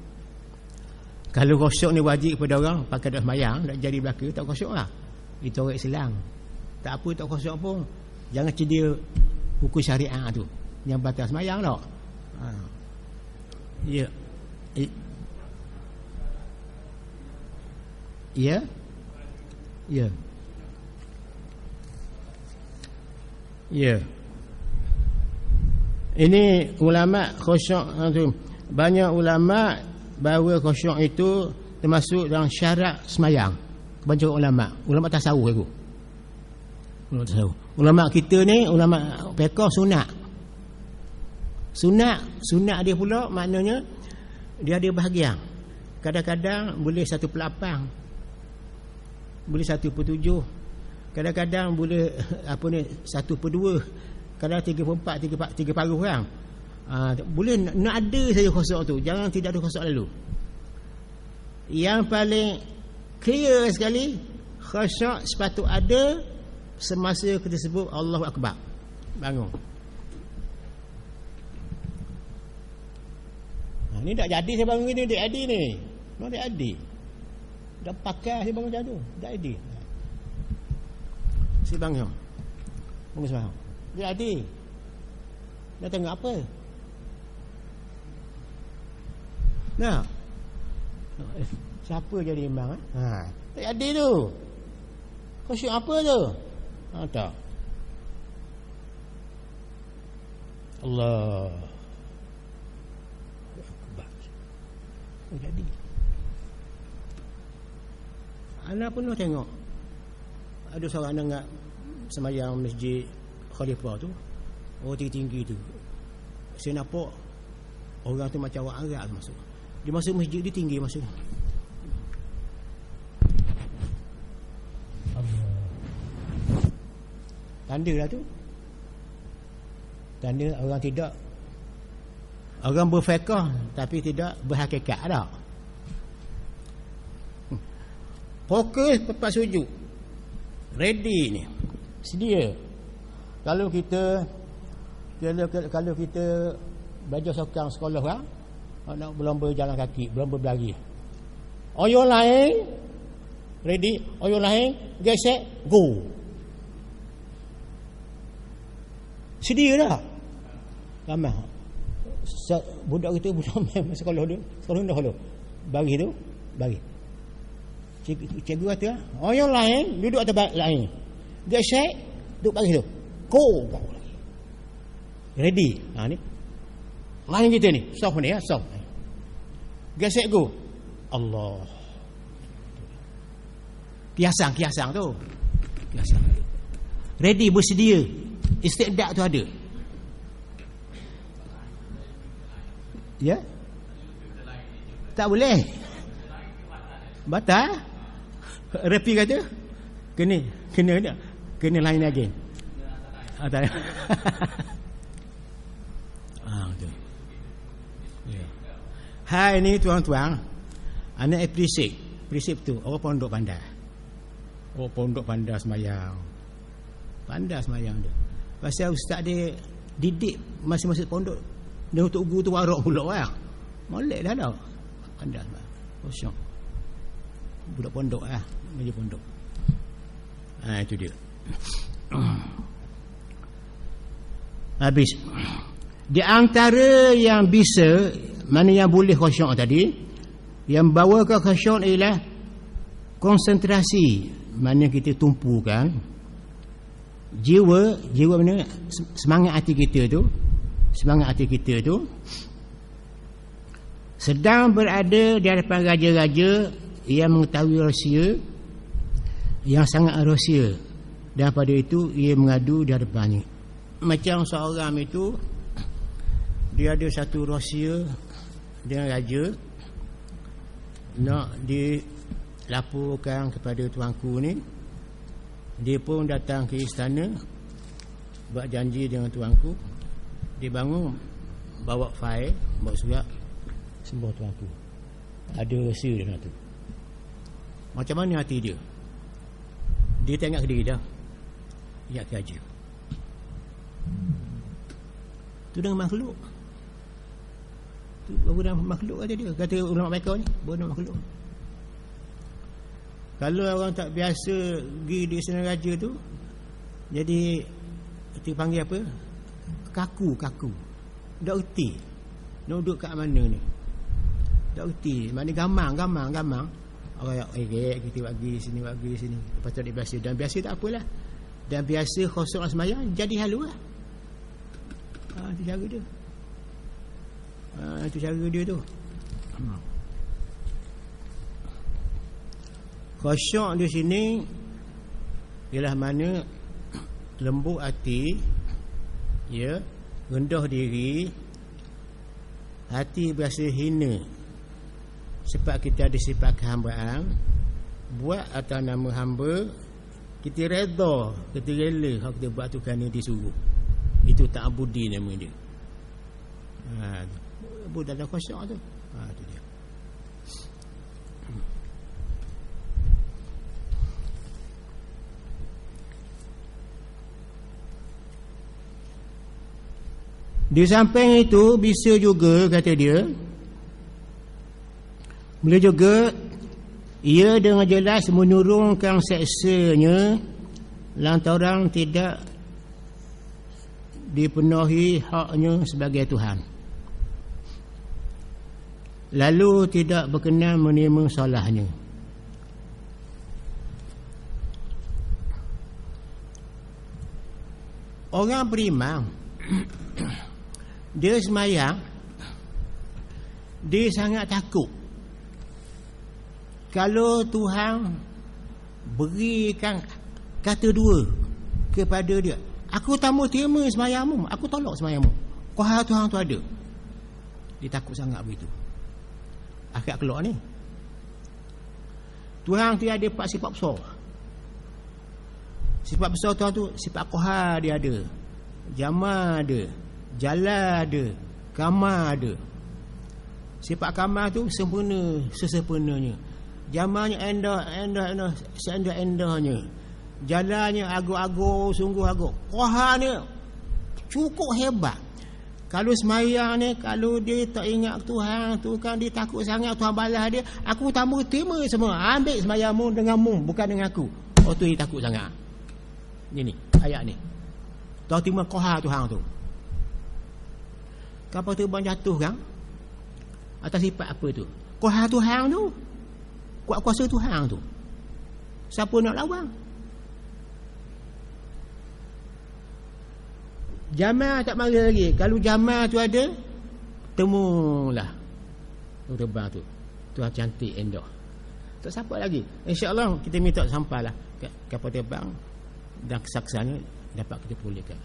Kalau khusyuk ni wajib kepada orang, pakai dah sembahyang, nak jadi belaka, tak khusyuk lah. Itu orang Islam. Tak apa, tak khusyuk pun. Jangan cedia hukum syariah tu. Yang batas sembahyang tak. Ya. Ya. Ya. Ya. Ini ulama khusyuk tu. Banyak ulama bahawa khusyuk itu termasuk dalam syarat semayang. Banyak ulama tasawuf aku. Ulama tasawuf. Ulama kita ni ulama fiqh sunat. Sunat dia pula maknanya dia ada bahagian. Kadang-kadang boleh 1/8. Boleh 1/7. Kadang-kadang boleh 1/2. Kadang 3/4, 3 paruh kan. Boleh nak ada saja khusyuk tu. Jangan tidak ada khusyuk lalu. Yang paling clear sekali, khusyuk sepatut ada semasa kita sebut Allahu Akbar. Bangun. Ni tak jadi saya bangun ni, tak jadi ni. Memang tak jadi. Dah pakai saya bangun jadu. Tak jadi. Saya bangun. Bangun sembahyang. Tak jadi. Dah tengok apa? Nah. Siapa jadi imam? Tak jadi tu. Khusyuk apa tu? Tak. Allah. Jadi anak pun tengok ada seorang dengar sembahyang masjid Khalifah tu, orang tinggi-tinggi tu. Saya nampak orang tu macam orang Arab masuk. Dia masuk masjid dia tinggi masuk. Tanda lah tu. Tanda orang tidak, orang berfiqh tapi tidak berhakikat dah. Fokus tepat sujud. Ready ni. Sedia. Kalau kita belajar sokang sekolah kan, nak berlomba jalan kaki, berlomba berlari. Oyong lain ready, oyong lain gesek, go. Sedia dah. Ramai. Budak kita budak main sekolah dah dulu. Bagi tu, bagi. Cikgu kata, yang lain duduk atas lain. Dia shake, duduk bagi tu. Go lagi. Ready. Ni. Lain kita ni, soft ni ya, soft. Gesek go. Allah. Kiasang tu. Kiasang. Ready, bersedia. Istiqdak tu ada. Ya? Tak boleh. Batal. Repi kata kena lain lagi. Tak. Betul. Ya. Hai ni tuan-tuan, anak appreciate tu orang pondok pandai. Orang pondok pandai sembahyang. Pandai sembahyang dia. Pasal ustaz dia didik masing-masing pondok. Dia untuk guru tu warak pula lah. Molek dah dah. Pandai lah. Kosong. Budak pondok lah. Meja pondok. Itu dia. Habis. Di antara yang bisa, mana yang boleh khusyuk tadi, yang bawa ke khusyuk ialah konsentrasi. Mana kita tumpukan jiwa mana semangat hati kita tu sedang berada di hadapan raja-raja yang mengetahui rahsia, yang sangat rahsia, dan pada itu ia mengadu di hadapannya. Macam seorang itu dia ada satu rahsia dengan raja, nak dilaporkan kepada tuanku ni. Dia pun datang ke istana, buat janji dengan tuanku. Dia bangun, bawa fail, bawa surat, sembah tuanku. Ada rahsia dia tu. Macam mana hati dia? Dia tengok ke diri dah. Ya ke raja. Tu dengan makhluk. Tu baru makhluk kata dia. Kata ulama mereka ni, baru makhluk. Kalau orang tak biasa pergi di istana raja tu, jadi kita panggil apa? Kaku. Tak erti nak duduk kat mana ni. Tak erti. Maknanya gamang. Orang kita bagi sini. Lepas tu dia biasa. Dan biasa tak apalah. dan biasa kosong sembahyang, jadi halu lah. Itu cara dia. Itu cara dia tu. Khusyuk di sini ialah mana lembut hati, ya, rendah diri, hati berasa hina sebab kita ada sifat kehambaan, buat atas nama hamba, kita redha, kita rela kalau kita buat tu kerana disuruh. Itu ta'abudi nama dia. Budak dalam khusyuk tu. Itu dia. Di samping itu bisa juga, kata dia, boleh juga ia dengan jelas menurunkan seksanya lantaran tidak dipenuhi haknya sebagai Tuhan, lalu tidak berkenan menerima salahnya. Orang beriman dia semayang, dia sangat takut kalau Tuhan berikan kata dua kepada dia, aku tak mau terima semayangmu, aku tolak semayangmu, kuasa Tuhan tu ada. Dia takut sangat begitu. Akhirat keluar ni, Tuhan tu ada 4 sifat besar. Sifat besar Tuhan tu, sifat kuasa dia ada, jama ada, jala ada, kama ada. Sifat kama tu sempurna sesempurnanya, jamanya endah seendah-endahnya, jalannya agung-agung, sungguh agung, kuasanya cukup hebat. Kalau semayang ni, kalau dia tak ingat Tuhan tu kan, dia takut sangat Tuhan balas dia, aku tak mau terima semua, ambil semayangmu denganmu, bukan dengan aku. Oh tu dia takut sangat. Ini ayat ni, tak terima kuasa Tuhan tu. Kapal terbang jatuh kan atas sifat apa tu? Kuasa Tuhan tu, kuasa Tuhan tu, siapa nak lawan? Jamal tak mari lagi. Kalau Jamal tu ada, temulah terbang tu, Tuhan cantik endah, tak siapa lagi. InsyaAllah kita minta sampailah kapal terbang dan kesaksiannya dapat kita pulihkan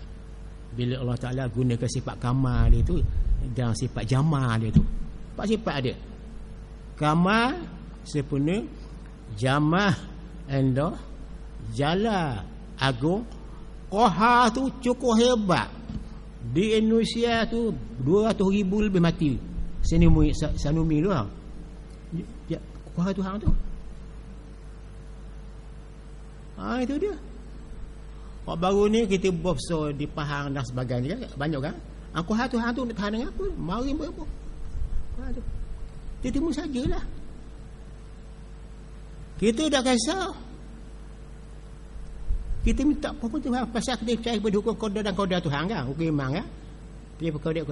bila Allah Ta'ala gunakan sifat kamal dia tu dan sifat jamal dia tu. 4 sifat dia: kamal sempurna, jamah endah, jala agung, kuasa tu cukup hebat. Di Indonesia tu 200,000 lebih mati sanumi tu lah. Kuasa Tuhan tu. Itu dia. Waktu baru ni kita bersua di Pahang dan sebagainya kan, banyak kan. Kuasa Tuhan tu nak tahan dengan apa? Mari berapa? Dia timu sajalah. Kita dah kisah. Kita minta apa pun Tuhan, pasal kita percaya pada hukum qada dan qada Tuhan kan, hukum iman kan. Dia berqada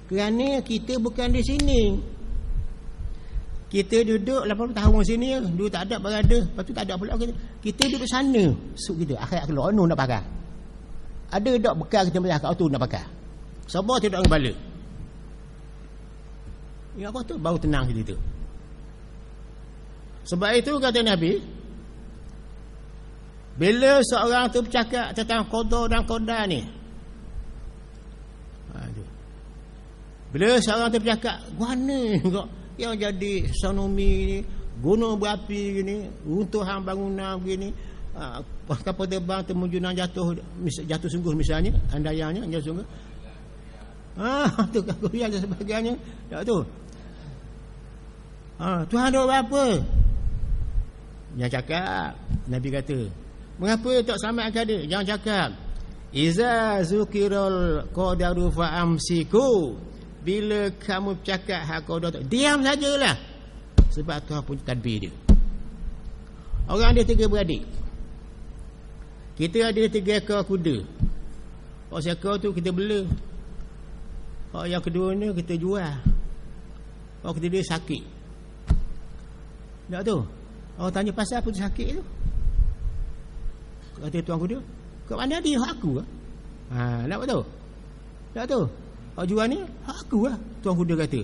kerana kita bukan di sini. Kita duduk 80 tahun sini, dulu tak ada berada, lepas tu tak ada pula kita duduk sana. Suk kita akhirat keluar nu nak pakai. Ada dak bekal kita belah kat tu nak pakai. Sabar tidak ngembala. Ya apa tu baru tenang kita tu. Sebab itu kata Nabi, bila seorang tu bercakap tentang qada dan qada ni, bila seorang tu bercakap, mana kok yang jadi sonomi ni, gunung berapi gini, runtuhan bangunan begini, kapal terbang temujunan jatuh sungguh misalnya, andaiannya jatuh sungguh, tu kagoyang dan sebagainya, tak tu. Tuhan ada apa? Jangan cakap. Nabi kata, mengapa tak selamatkan dia? Jangan cakap. Iza zukiral qadaru fa amsiku. Bila kamu cakap hak qadar, diam sajalah. Sebab Tuhan punya tadbir dia. Orang dia 3 beradik. Kita ada 3 ekor kuda. Seekor tu kita bela. Yang kedua ni kita jual. Ketiga dia sakit. Tak tu. Orang tanya pasal apa tu sakit tu? Kata tuan kuda, Kat mana dia hak aku lah. Nak tahu? Tak tahu. Hak jual ni hak aku lah. Tuan Huda kata.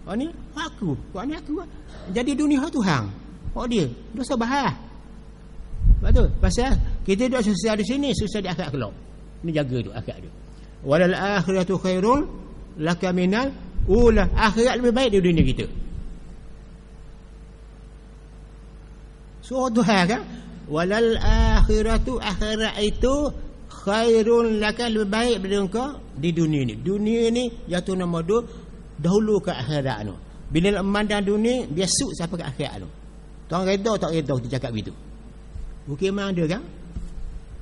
Hak ni hak aku. Hak ni aku lah. Jadi dunia hak Tuhan. Hak dia. Dosa bahaya. Betul. Pasal kita duduk susah di sini, susah di akhirat kelak. Ni jaga tu akhirat dia. Walal akhiratu khairun laka minal ula. Akhirat lebih baik dari dunia kita. So Tuhan kan, walal akhiratu, akhirat itu khairun laka, lebih baik daripada engkau di dunia ni. Dunia ni jatuh nombor 2, dahulu ke akhirat tu. Bila nak memandang dunia, dia suk sampai ke akhirat tu. Tuan reda tak reda kita cakap begitu. Bukan memang ada kan?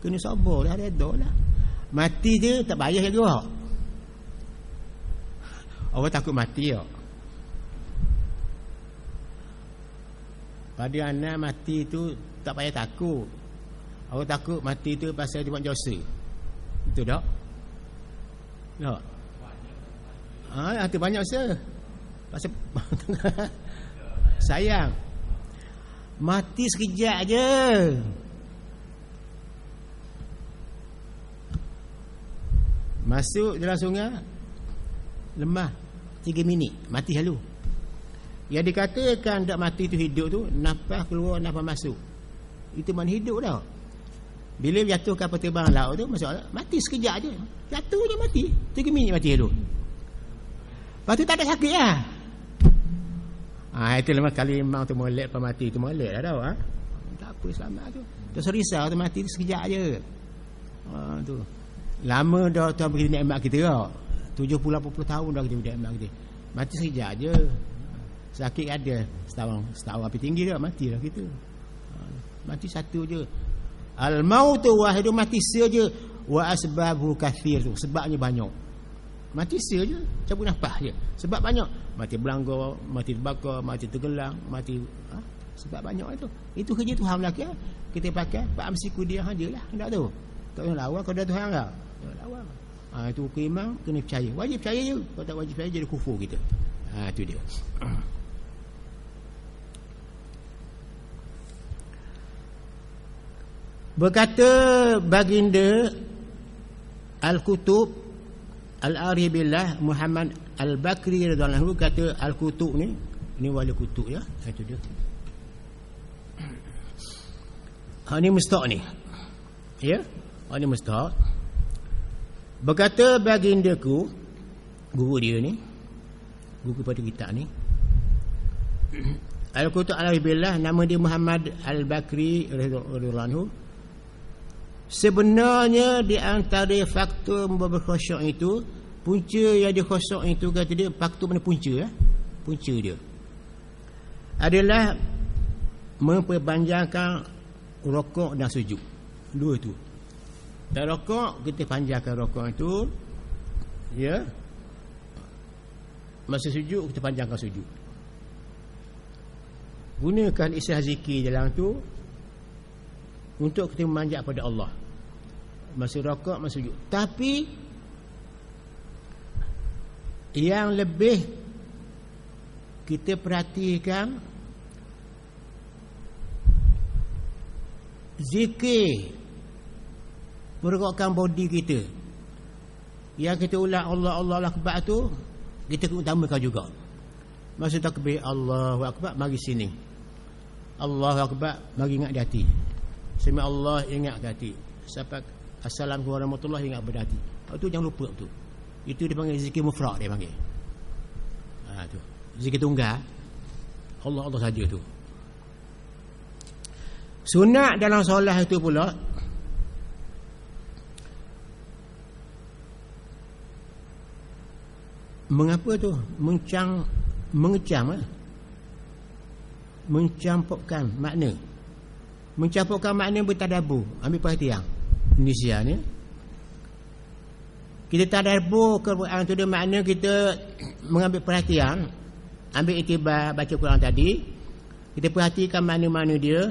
Kena sabar lah, reda lah. Mati dia tak payah lagi awak. Awak takut mati tak? Pada anak mati tu tak payah takut. Awak takut mati tu pasal dia buat dosa. Betul tak? Tak? Ada banyak dosa. Pasal sayang. Mati sekejap je. Masuk dalam sungai, lemah 3 minit, mati halu. Yang dikatakan tak mati tu hidup tu, nafas keluar, nafas masuk. Itu mana hidup dah. Bila jatuh kapal terbang laut tu, mati sekejap je. Jatuh je mati, 3 minit mati halu. Lepas tu tak ada sakit lah. Itu lama kali memang tu molek pemati tu molek lah tau. Tak apa selamat tu. Tu serisau tu mati tu sekejap je. Tu. Lama dah tuan pergi nikmat kita tau. 70-80 tahun dah kita nikmat kita. Mati sekejap je. Sakit ada setahun api tinggi dah mati dah kita. Mati satu je. Al mautu wahidu, mati saja. Wa asbabu kathir tu, sebabnya banyak. Mati saja, cabut nafas je. Sebab banyak. Mati belanggar, mati terbakar, mati tergelam, mati sebab banyak itu. Itu kerja Tuhan belaka. Kita pakai Pak Amsiku dia ajalah. Tak tahu. Tak payah lawan kalau ada Tuhan tak. Jangan lawan. Itu hukum kena percaya. Wajib percaya je. Kalau tak wajib percaya jadi kufur kita. Itu dia. Berkata baginda Al-Kutub Al-Arif Billah Muhammad Al-Bakri radhiyallahu anhu, kata Al-Kutub ni wali kutub ya. Itu dia. Ini mustaq ni. Ya. Ini mustaq. Berkata bagindaku, guru dia ni, guru pada kitab ni, Al-Kutub Al-Arif Billah, nama dia Muhammad Al-Bakri radhiyallahu anhu. Sebenarnya di antara faktor berkhusyuk itu, punca yang dia khusyuk itu, kata dia, faktor mana punca punca dia adalah memperpanjangkan rokok dan sujud. Dua tu. Dan rokok, kita panjangkan rokok itu, ya. Masa sujud, kita panjangkan sujud. Gunakan istilah zikir dalam tu untuk kita memanjat pada Allah. Masa rokok, masa sujud. Tapi yang lebih kita perhatikan, zikir merokokkan body kita. Yang kita ulang Allah Akbar tu, kita utamakan juga. Masa takbir Allahu Akbar, mari sini. Allahu Akbar, mari ingat di hati. Sami Allah, ingat di hati. Sampai Assalamualaikum warahmatullahi, ingat pada hati. Itu jangan lupa tu. Itu dipanggil zikir mufrad, dia panggil. Tu. Zikir tunggal. Allah saja tu. Sunat dalam solat itu pula, mengapa tu? Mencampurkan makna. Mencampurkan makna bertadabbur. Ambil perhatian. Indonesia ni. Kita tadabbur Quran tu, dia makna kita mengambil perhatian, ambil iktibar baca Quran tadi. Kita perhatikan makna-makna dia.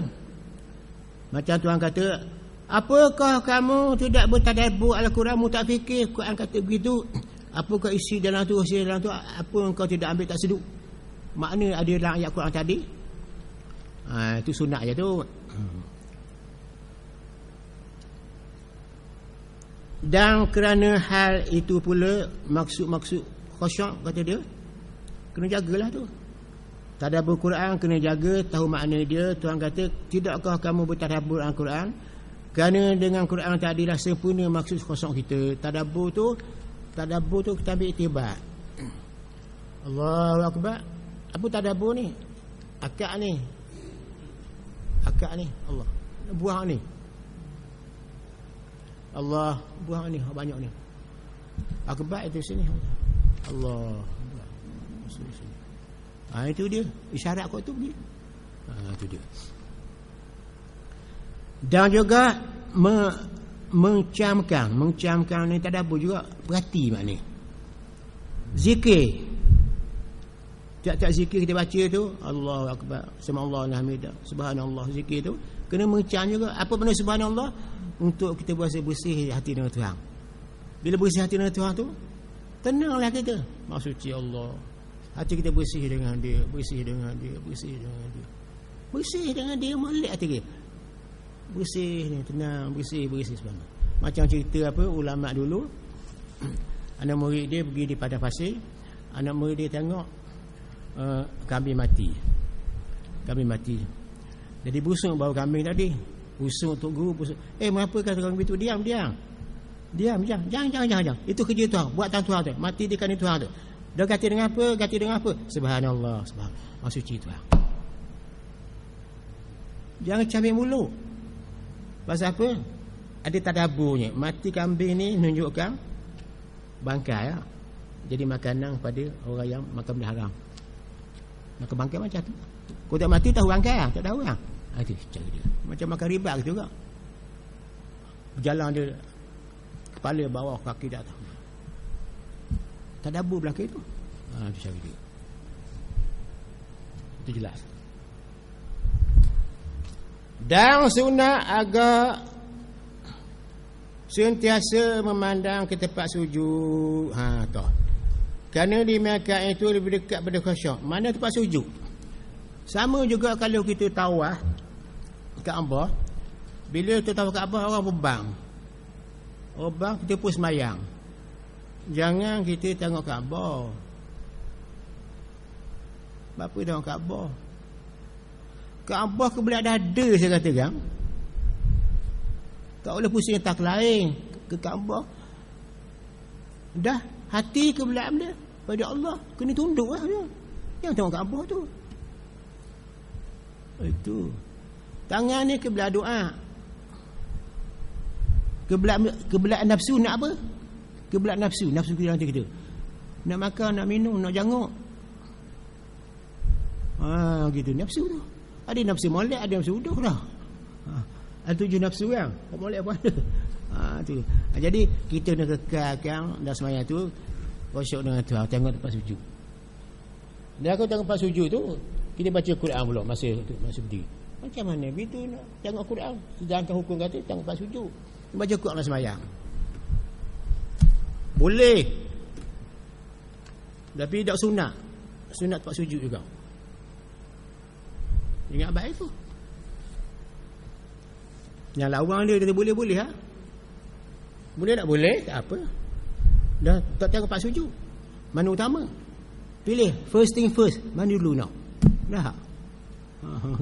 Macam Tuhan kata, apakah kamu tidak bertadabbur Al-Quran, mu tak fikir Quran kata begitu? Apakah isi dalam tu, apa engkau tidak ambil tak seduk? Makna ada dalam ayat Quran tadi. Itu sunat je tu. Dan kerana hal itu pula maksud-maksud khusyuk kata dia kena jagalah tu. Tadabbur Quran kena jaga, tahu makna dia. Tuhan kata, tidakkah kamu bertadabbur Al-Quran? Kerana dengan Quran takdirlah sempurna maksud khusyuk kita. Tadabbur tu kita ambil iktibar. Allahu Akbar. Apa tadabbur ni? Akak ni Allah buang ni, Allah buang ni banyak ni. Akbar itu sini Allah sini. Itu dia isyarat kau tu dia. Itu dia. Dan juga mencamkan ni tadabbur juga, perhati makna zikir. Tiap-tiap zikir kita baca tu, Allahu Akbar, subhanallah alhamdulillah, subhanallah, zikir tu kena mencam juga. Apa benda subhanallah? Untuk kita berasa bersih hati dengan Tuhan. Bila bersih hati dengan Tuhan tu, tenanglah kita. Maksudnya Allah, hati kita bersih dengan dia, bersih dengan dia, bersih dengan dia, bersih dengan dia, molek hati kita. Bersih ni, tenang, bersih subhanallah. Macam cerita apa ulama dulu, anak murid dia pergi di padang pasir, anak murid dia tengok kambing mati. Jadi busuk bau kambing tadi. Busuk Tok Guru busuk. Mengapa kata kambing itu? Diam. Jangan. Itu kerja Tuhan, buatan Tuhan tu. Mati di kanan Tuhan tu. Dia ganti dengan apa? Subhanallah. Maksud Tuhan. Jangan cabik mulut. Pasal apa? Ada tadabburnya. Mati kambing ni menunjukkan bangkai jadi makanan pada orang yang makan benda haram. Maka bangkai macam tu. Kau tak mati tahu bangkai tak tahu kan? Itu cara dia. Macam makan riba gitu juga. Berjalan dia kepala bawah, kaki di atas. Tadabbur belakang itu. Itu cara dia. Itu jelas. Dan sunat agak sentiasa memandang ke tempat sujud. Toh. Kerana di Mekah itu lebih dekat pada khusyuk. Mana tempat sujud? Sama juga kalau kita tawaf Kaabah. Bila kita tawaf Kaabah, orang berbang. Orang kita pun semayang. Jangan kita tengok Kaabah. Apa tengok Kaabah? Kaabah kebelah dada saya katakan. Tak boleh pusing tak lain ke Kaabah. Dah hati kebelah dia pada Allah, kena tunduklah dia. Yang tengok Kaabah tu. Itu. Tangan ni kebelah doa. Kebelah nafsu nak apa? Kebelah nafsu kita nanti kita. Nak makan, nak minum, nak janguk. Gitu nafsu tu. Ada nafsu molek, ada nafsu uduh dah. Ada 7 nafsu kan. Molek apa ada. Tu. Jadi kita nak kekalkan dalam sembahyang tu khusyuk dengan Tuhan, tengok tempat sujud. Dan aku tengok tempat sujud tu, kita baca Quran pula masa berdiri. Macam mana begitu nak tengok Quran? Sedangkan hukum kata tengok tempat sujud. Baca Quran dalam sembahyang. Boleh. Tapi tak sunat. Sunat tempat sujud juga. Ingat baik tu. Yang lawang dia kata boleh-boleh ha? Boleh tak boleh? Tak apa. Dah tak tengok tempat sujud. Mana utama? Pilih first thing first. Mana dulu nak? Dah.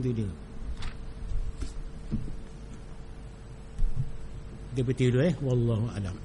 Itu dia. Dia betul wallahu a'lam.